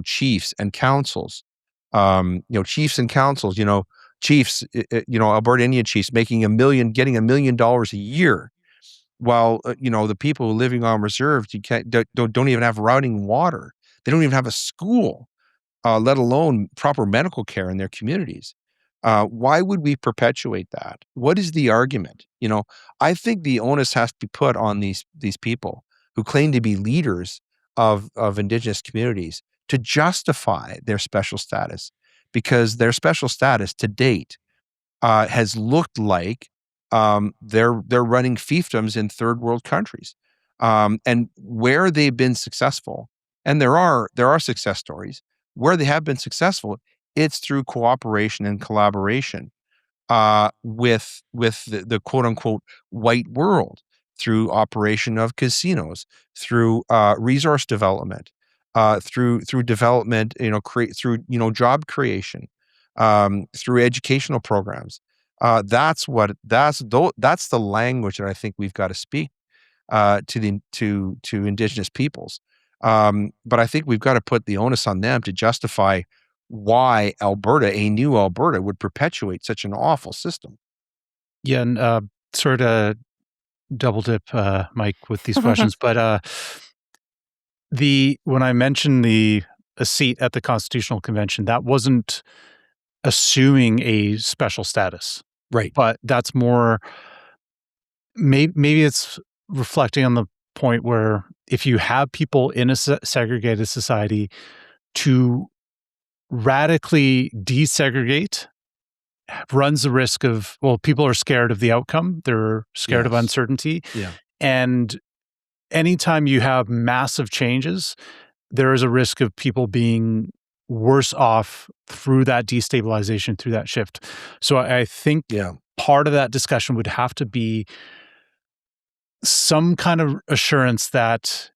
chiefs and councils. Chiefs, Alberta Indian chiefs getting $1 million a year, while the people living on reserves don't even have running water. They don't even have a school, let alone proper medical care in their communities. Why would we perpetuate that? What is the argument? I think the onus has to be put on these people who claim to be leaders of Indigenous communities to justify their special status, because their special status to date has looked like they're running fiefdoms in third world countries, and where they've been successful, and there are success stories where they have been successful. It's through cooperation and collaboration with the quote unquote white world, through operation of casinos, through resource development, through development, through job creation, through educational programs. That's the language that I think we've got to speak to Indigenous peoples. But I think we've got to put the onus on them to justify why a new Alberta, would perpetuate such an awful system.
Yeah, and sort of double dip, Mike, with these questions, but when I mentioned a seat at the Constitutional Convention, that wasn't assuming a special status,
Right.
but that's more maybe it's reflecting on the point where if you have people in a segregated society, to radically desegregate runs the risk of, well, people are scared of the outcome. They're scared of
Yes.
uncertainty.
Yeah.
And anytime you have massive changes, there is a risk of people being worse off through that destabilization, through that shift. So I think
Yeah.
part of that discussion would have to be some kind of assurance that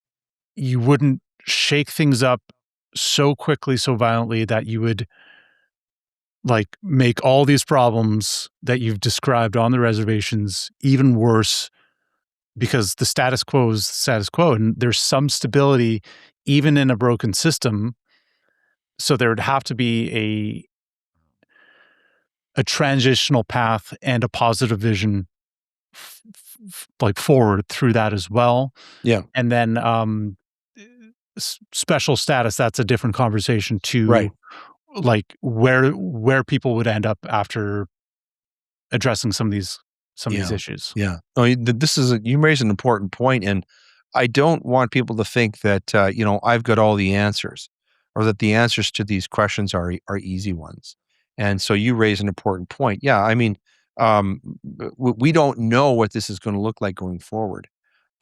you wouldn't shake things up so quickly, so violently that you would like make all these problems that you've described on the reservations even worse, because the status quo is the status quo and there's some stability even in a broken system. So there would have to be a transitional path and a positive vision like forward through that as well.
Yeah.
And then special status, that's a different conversation too.
Right.
Like where people would end up after addressing some of these issues.
Yeah. Oh, you raise an important point, and I don't want people to think that I've got all the answers, or that the answers to these questions are easy ones. And so you raise an important point. Yeah, I mean, we don't know what this is going to look like going forward,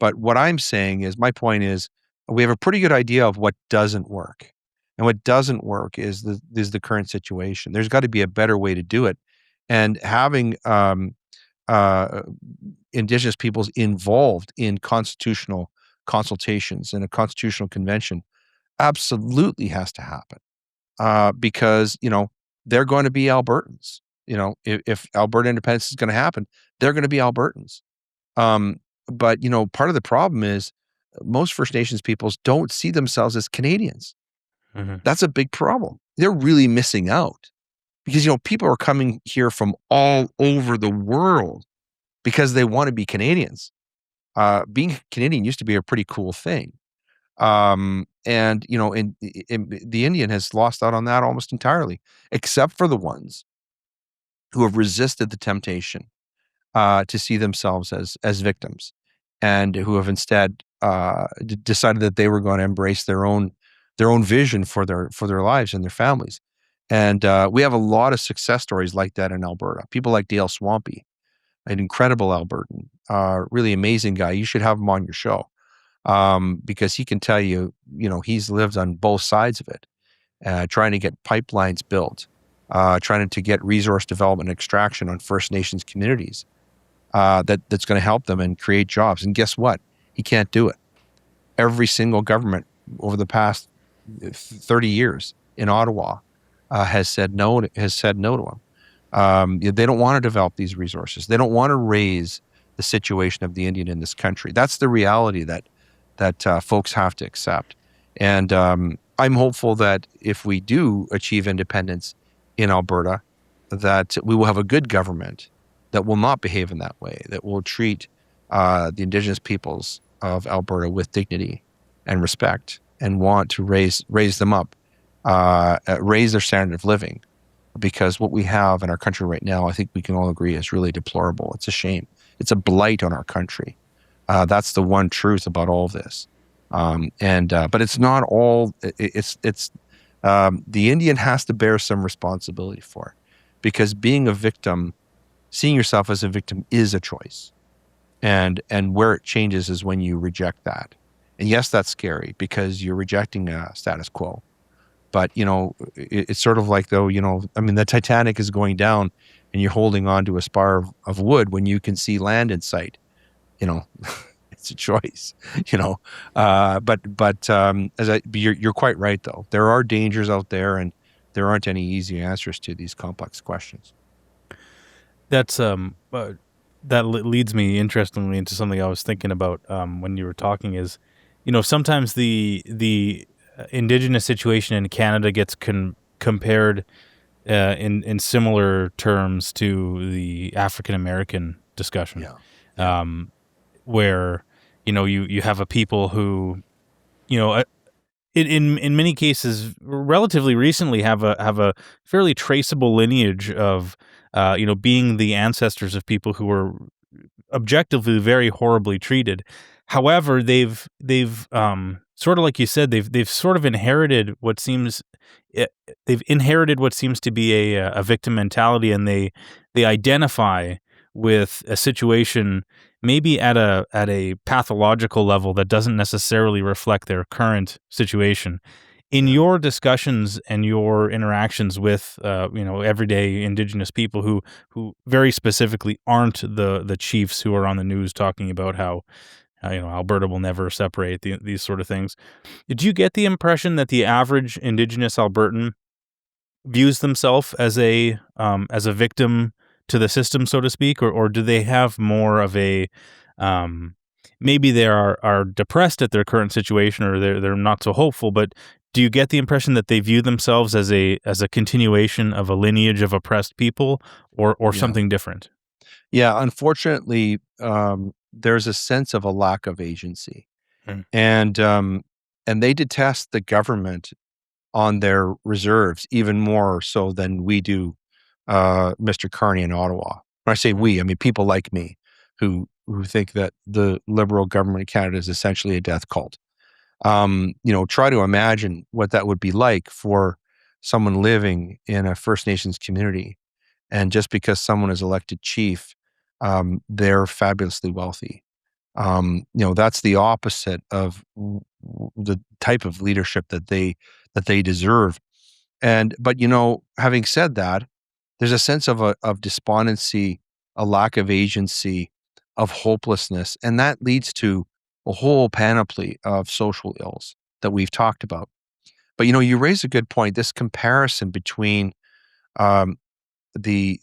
but what I'm saying is, my point is, we have a pretty good idea of what doesn't work, and what doesn't work is the current situation. There's got to be a better way to do it, and having uh, Indigenous peoples involved in constitutional consultations and a constitutional convention absolutely has to happen, because they're going to be Albertans. If Alberta independence is going to happen, they're going to be Albertans. But part of the problem is most First Nations peoples don't see themselves as Canadians.
Mm-hmm.
That's a big problem. They're really missing out, because people are coming here from all over the world because they want to be Canadians. Being Canadian used to be a pretty cool thing. And the Indian has lost out on that almost entirely, except for the ones who have resisted the temptation to see themselves as victims, and who have instead decided that they were going to embrace their own vision for their lives and their families. And we have a lot of success stories like that in Alberta. People like Dale Swampy, an incredible Albertan, really amazing guy. You should have him on your show, because he can tell you, he's lived on both sides of it, trying to get pipelines built, trying to get resource development and extraction on First Nations communities, that's going to help them and create jobs. And guess what? He can't do it. Every single government over the past 30 years in Ottawa has said no to him. They don't want to develop these resources. They don't want to raise the situation of the Indian in this country. That's the reality that folks have to accept. And I'm hopeful that if we do achieve independence in Alberta, that we will have a good government that will not behave in that way, that will treat the Indigenous peoples of Alberta with dignity and respect, and want to raise them up, raise their standard of living. Because what we have in our country right now, I think we can all agree, is really deplorable. It's a shame. It's a blight on our country. That's the one truth about all of this. But it's not all. It's the Indian has to bear some responsibility for it, because being a victim, seeing yourself as a victim, is a choice. And where it changes is when you reject that. And yes, that's scary, because you're rejecting a status quo. But, it's sort of like, though, the Titanic is going down and you're holding on to a spar of wood when you can see land in sight. It's a choice, you're quite right, though. There are dangers out there, and there aren't any easy answers to these complex questions.
That's that leads me interestingly into something I was thinking about when you were talking is, sometimes the Indigenous situation in Canada gets compared in similar terms to the African American discussion.
Yeah.
where you have a people who you know in many cases relatively recently have a fairly traceable lineage of being the ancestors of people who were objectively very horribly treated. However, they've sort of like you said, they've sort of inherited what seems eh, they've inherited what seems to be a victim mentality, and they identify with a situation maybe at a pathological level that doesn't necessarily reflect their current situation. In
Yeah.
your discussions and your interactions with everyday Indigenous people who very specifically aren't the chiefs who are on the news talking about how Alberta will never separate these sort of things. Did you get the impression that the average Indigenous Albertan views themselves as a victim to the system, so to speak, or do they have more of a um, maybe they are depressed at their current situation, or they're not so hopeful, but do you get the impression that they view themselves as a continuation of a lineage of oppressed people, or
Yeah.
something different?
Yeah. Unfortunately, there's a sense of a lack of agency,
Mm.
and they detest the government on their reserves even more so than we do, Mr. Carney in Ottawa. When I say
Mm.
we, I mean people like me who think that the Liberal government of Canada is essentially a death cult. Try to imagine what that would be like for someone living in a First Nations community, and just because someone is elected chief, they're fabulously wealthy. That's the opposite of the type of leadership that they deserve. But having said that, there's a sense of despondency, a lack of agency, of hopelessness, and that leads to a whole panoply of social ills that we've talked about. But you raise a good point. This comparison between um, the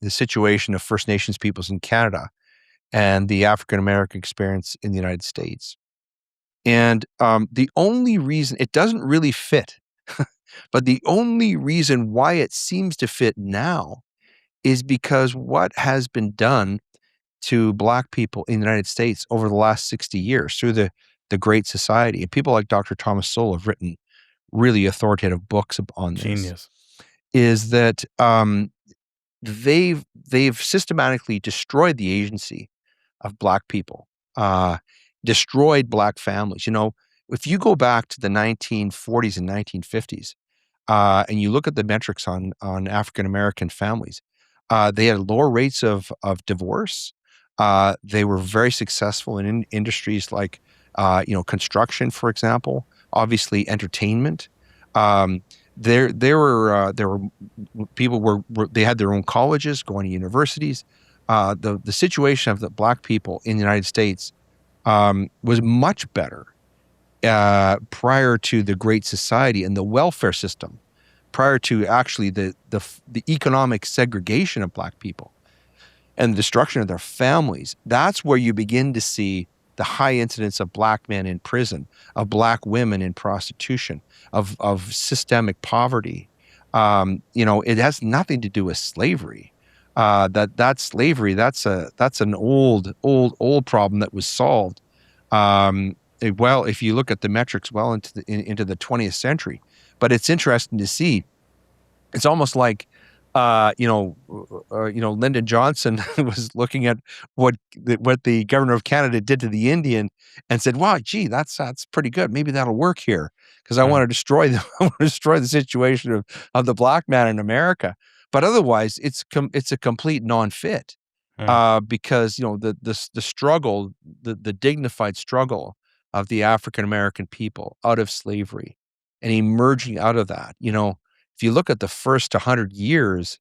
situation of First Nations peoples in Canada and the African American experience in the United States. And the only reason it doesn't really fit, but the only reason why it seems to fit now is because what has been done to Black people in the United States over the last 60 years through the Great Society. And people like Dr. Thomas Sowell have written really authoritative books on this,
Genius.
is that they've systematically destroyed the agency of Black people, uh, destroyed Black families. If you go back to the 1940s and 1950s, and you look at the metrics on African American families, they had lower rates of divorce. They were very successful in industries like construction, for example. Obviously, entertainment. Um, there were people they had their own colleges, going to universities. The situation of the Black people in the United States was much better prior to the Great Society and the welfare system, prior to actually the economic segregation of Black people and the destruction of their families. That's where you begin to see the high incidence of Black men in prison, of Black women in prostitution, of systemic poverty. It has nothing to do with slavery. That slavery, that's an old problem that was solved. Well, if you look at the metrics well into the 20th century. But it's interesting to see. It's almost like, Lyndon Johnson was looking at what the governor of Canada did to the Indian and said, "Wow, gee, that's pretty good. Maybe that'll work here because I want to destroy I want to destroy the situation of the Black man in America." But otherwise, it's a complete non-fit,
Mm.
because the struggle, the dignified struggle of the African American people out of slavery and emerging out of that. If you look at the first 100 years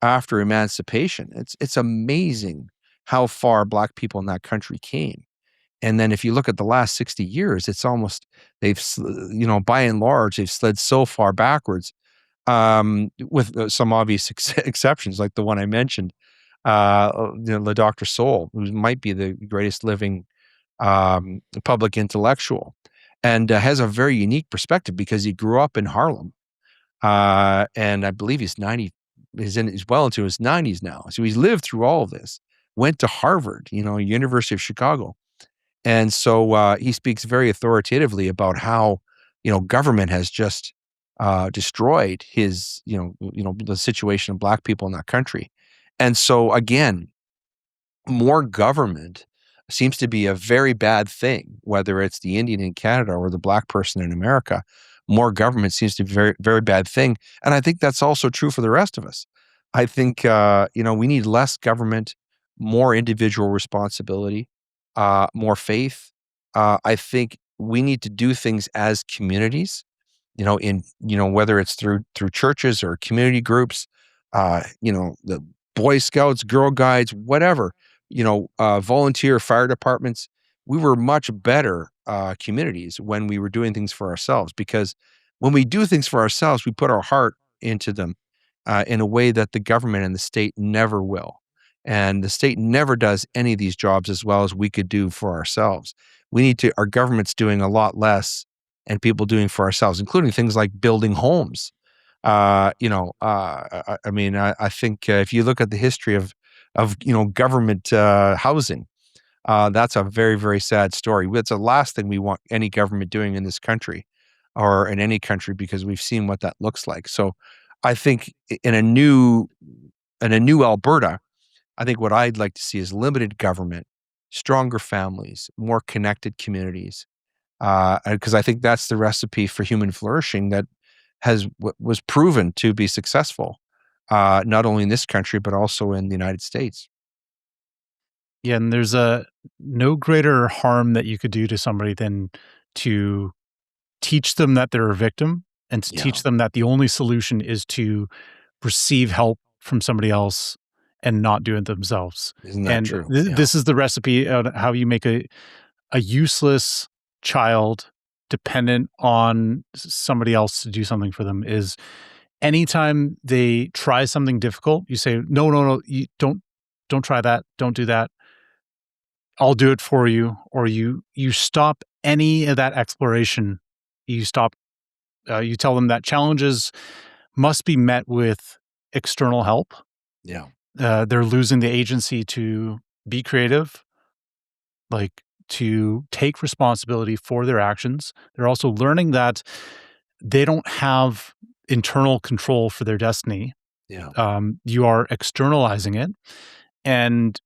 after emancipation, it's amazing how far Black people in that country came. And then if you look at the last 60 years, it's almost by and large, they've slid so far backwards, with some obvious exceptions, like the one I mentioned, the Dr. Sowell, who might be the greatest living public intellectual, and has a very unique perspective because he grew up in Harlem, and I believe he's 90. He's well into his 90s now, so he's lived through all of this. Went to Harvard, University of Chicago, And so he speaks very authoritatively about how, government has just destroyed his, the situation of Black people in that country. And so again, more government seems to be a very bad thing, whether it's the Indian in Canada or the Black person in America. More government seems to be a very, very bad thing. And I think that's also true for the rest of us. I think, we need less government, more individual responsibility, more faith. I think we need to do things as communities, whether it's through churches or community groups, the Boy Scouts, Girl Guides, whatever, volunteer fire departments. We were much better communities when we were doing things for ourselves, because when we do things for ourselves, we put our heart into them in a way that the government and the state never will. And the state never does any of these jobs as well as we could do for ourselves. Our government's doing a lot less and people doing for ourselves, including things like building homes. I think if you look at the history of government housing, that's a very, very sad story. It's the last thing we want any government doing in this country or in any country, because we've seen what that looks like. So I think in a new Alberta, I think what I'd like to see is limited government, stronger families, more connected communities, because I think that's the recipe for human flourishing that was proven to be successful, not only in this country but also in the United States.
Yeah, and there's no greater harm that you could do to somebody than to teach them that they're a victim, and to
Yeah.
teach them that the only solution is to receive help from somebody else and not do it themselves.
Isn't that
And
true? Yeah.
this is the recipe on how you make a useless child dependent on somebody else to do something for them. Is anytime they try something difficult, you say, no, you don't try that, don't do that, I'll do it for you. Or you stop any of that exploration. You stop, you tell them that challenges must be met with external help.
Yeah.
They're losing the agency to be creative, like to take responsibility for their actions. They're also learning that they don't have internal control for their destiny.
Yeah.
You are externalizing it. And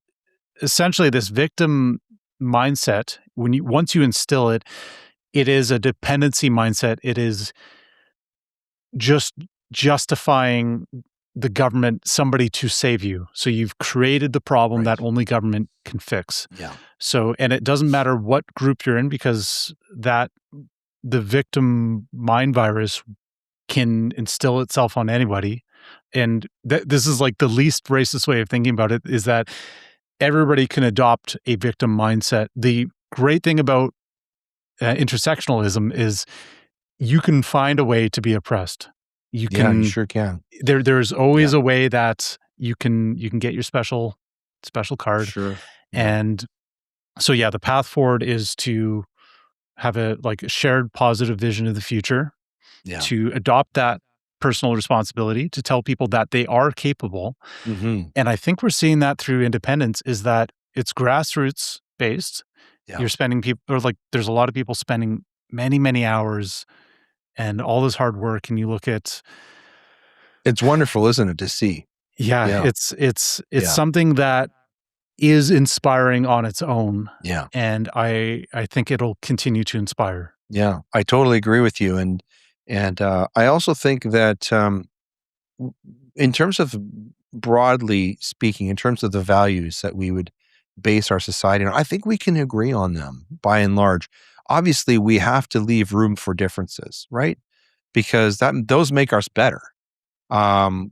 essentially this victim mindset, once you instill it, it is a dependency mindset. It is just justifying the government, somebody to save you. So you've created the problem
Right.
that only government can fix.
Yeah.
So, and it doesn't matter what group you're in, because the victim mind virus can instill itself on anybody. And this is like the least racist way of thinking about it, is that everybody can adopt a victim mindset. The great thing about intersectionalism is you can find a way to be oppressed. You
Yeah,
can,
you sure can.
there's always a way that you can get your special card.
Sure. Yeah.
And so, yeah, the path forward is to have a shared positive vision of the future,
Yeah.
to adopt that personal responsibility, to tell people that they are capable.
Mm-hmm.
And I think we're seeing that through independence, is that it's grassroots based.
Yeah.
You're spending there's a lot of people spending many, many hours and all this hard work. And you look at,
It's wonderful, isn't it, to see?
yeah. It's
Yeah.
something that is inspiring on its own.
Yeah.
And I think it'll continue to inspire.
Yeah, I totally agree with you. And I also think that in terms of, broadly speaking, in terms of the values that we would base our society on, I think we can agree on them by and large. Obviously, we have to leave room for differences, right? Because those make us better. The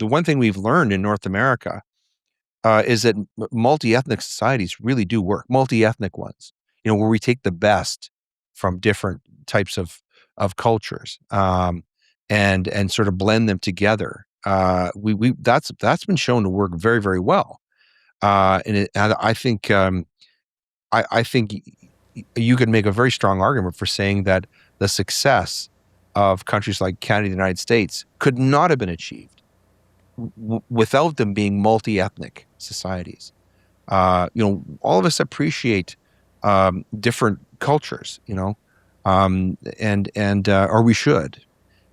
one thing we've learned in North America is that multi-ethnic societies really do work. Multi-ethnic ones, where we take the best from different types of cultures, and sort of blend them together. That's been shown to work very, very well. And I think you could make a very strong argument for saying that the success of countries like Canada and the United States could not have been achieved without them being multi-ethnic societies. All of us appreciate different cultures, or we should,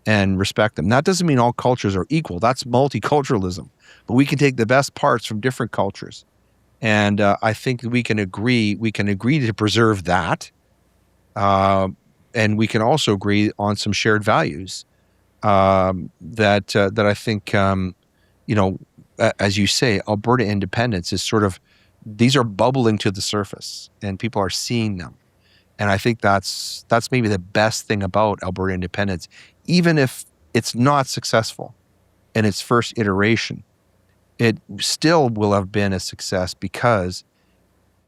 and respect them. That doesn't mean all cultures are equal. That's multiculturalism. But we can take the best parts from different cultures, and I think we can agree. We can agree to preserve that, and we can also agree on some shared values that I think, as you say, Alberta independence is sort of, these are bubbling to the surface, and people are seeing them. And I think that's maybe the best thing about Alberta independence, even if it's not successful in its first iteration, it still will have been a success because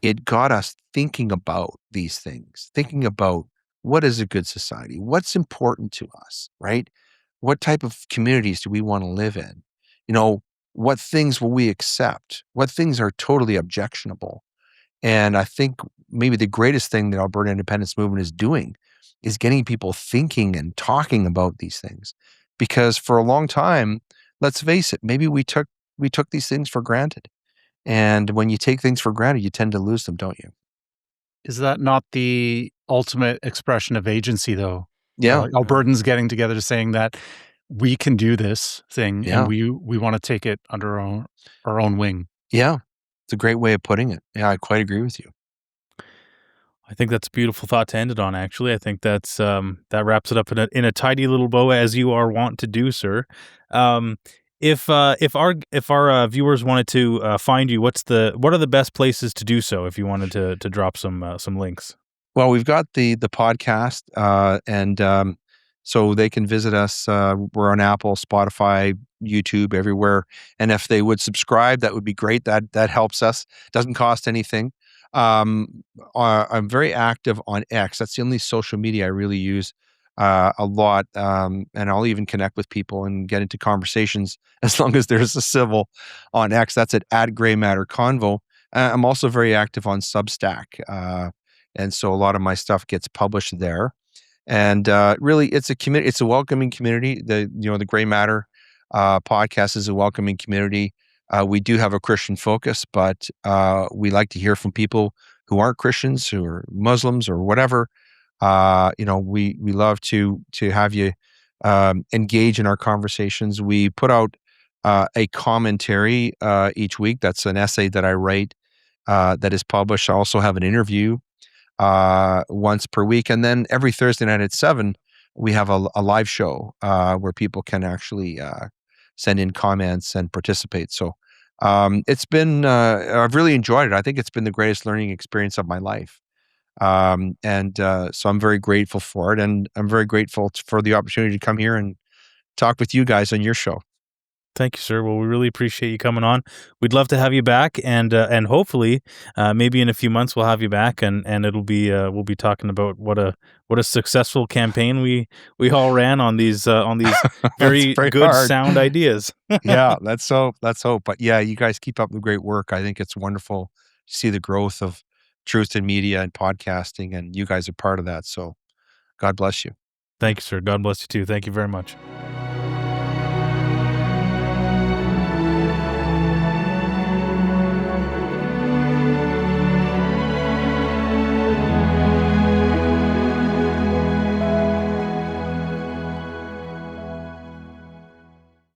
it got us thinking about these things, thinking about what is a good society, what's important to us, right? What type of communities do we want to live in? What things will we accept? What things are totally objectionable? And I think maybe the greatest thing that Alberta independence movement is doing is getting people thinking and talking about these things. Because for a long time, let's face it, maybe we took these things for granted. And when you take things for granted, you tend to lose them, don't you?
Is that not the ultimate expression of agency, though?
Yeah.
Like Albertans getting together saying that we can do this thing, and
Yeah.
we want to take it under our own wing.
Yeah. It's a great way of putting it. Yeah, I quite agree with you.
I think that's a beautiful thought to end it on. Actually, I think that's that wraps it up in a tidy little bow, as you are wont to do, sir. Um, if our viewers wanted to find you, what are the best places to do so? If you wanted to drop some links.
Well, we've got the podcast, and so they can visit us. We're on Apple, Spotify, YouTube, everywhere. And if they would subscribe, that would be great. That helps us. Doesn't cost anything. I'm very active on X. That's the only social media I really use a lot, and I'll even connect with people and get into conversations as long as there's a civil on X. That's at Gray Matter Convo. I'm also very active on Substack. And so a lot of my stuff gets published there. And really, it's a community. It's a welcoming community. The Gray Matter podcast is a welcoming community. We do have a Christian focus, but we like to hear from people who aren't Christians, who are Muslims or whatever. We love to have you engage in our conversations. We put out a commentary each week. That's an essay that I write that is published. I also have an interview once per week. And then every Thursday night at 7, we have a live show where people can actually send in comments and participate. So I've really enjoyed it. I think it's been the greatest learning experience of my life. So I'm very grateful for it. And I'm very grateful for the opportunity to come here and talk with you guys on your show.
Thank you, sir. Well, we really appreciate you coming on. We'd love to have you back, and hopefully, maybe in a few months we'll have you back, and it'll be we'll be talking about what a successful campaign we all ran on these very good
hard.
sound ideas.
Yeah, let's hope. But yeah, you guys keep up the great work. I think it's wonderful to see the growth of truth in media and podcasting, and you guys are part of that. So God bless you.
Thank you, sir. God bless you too. Thank you very much.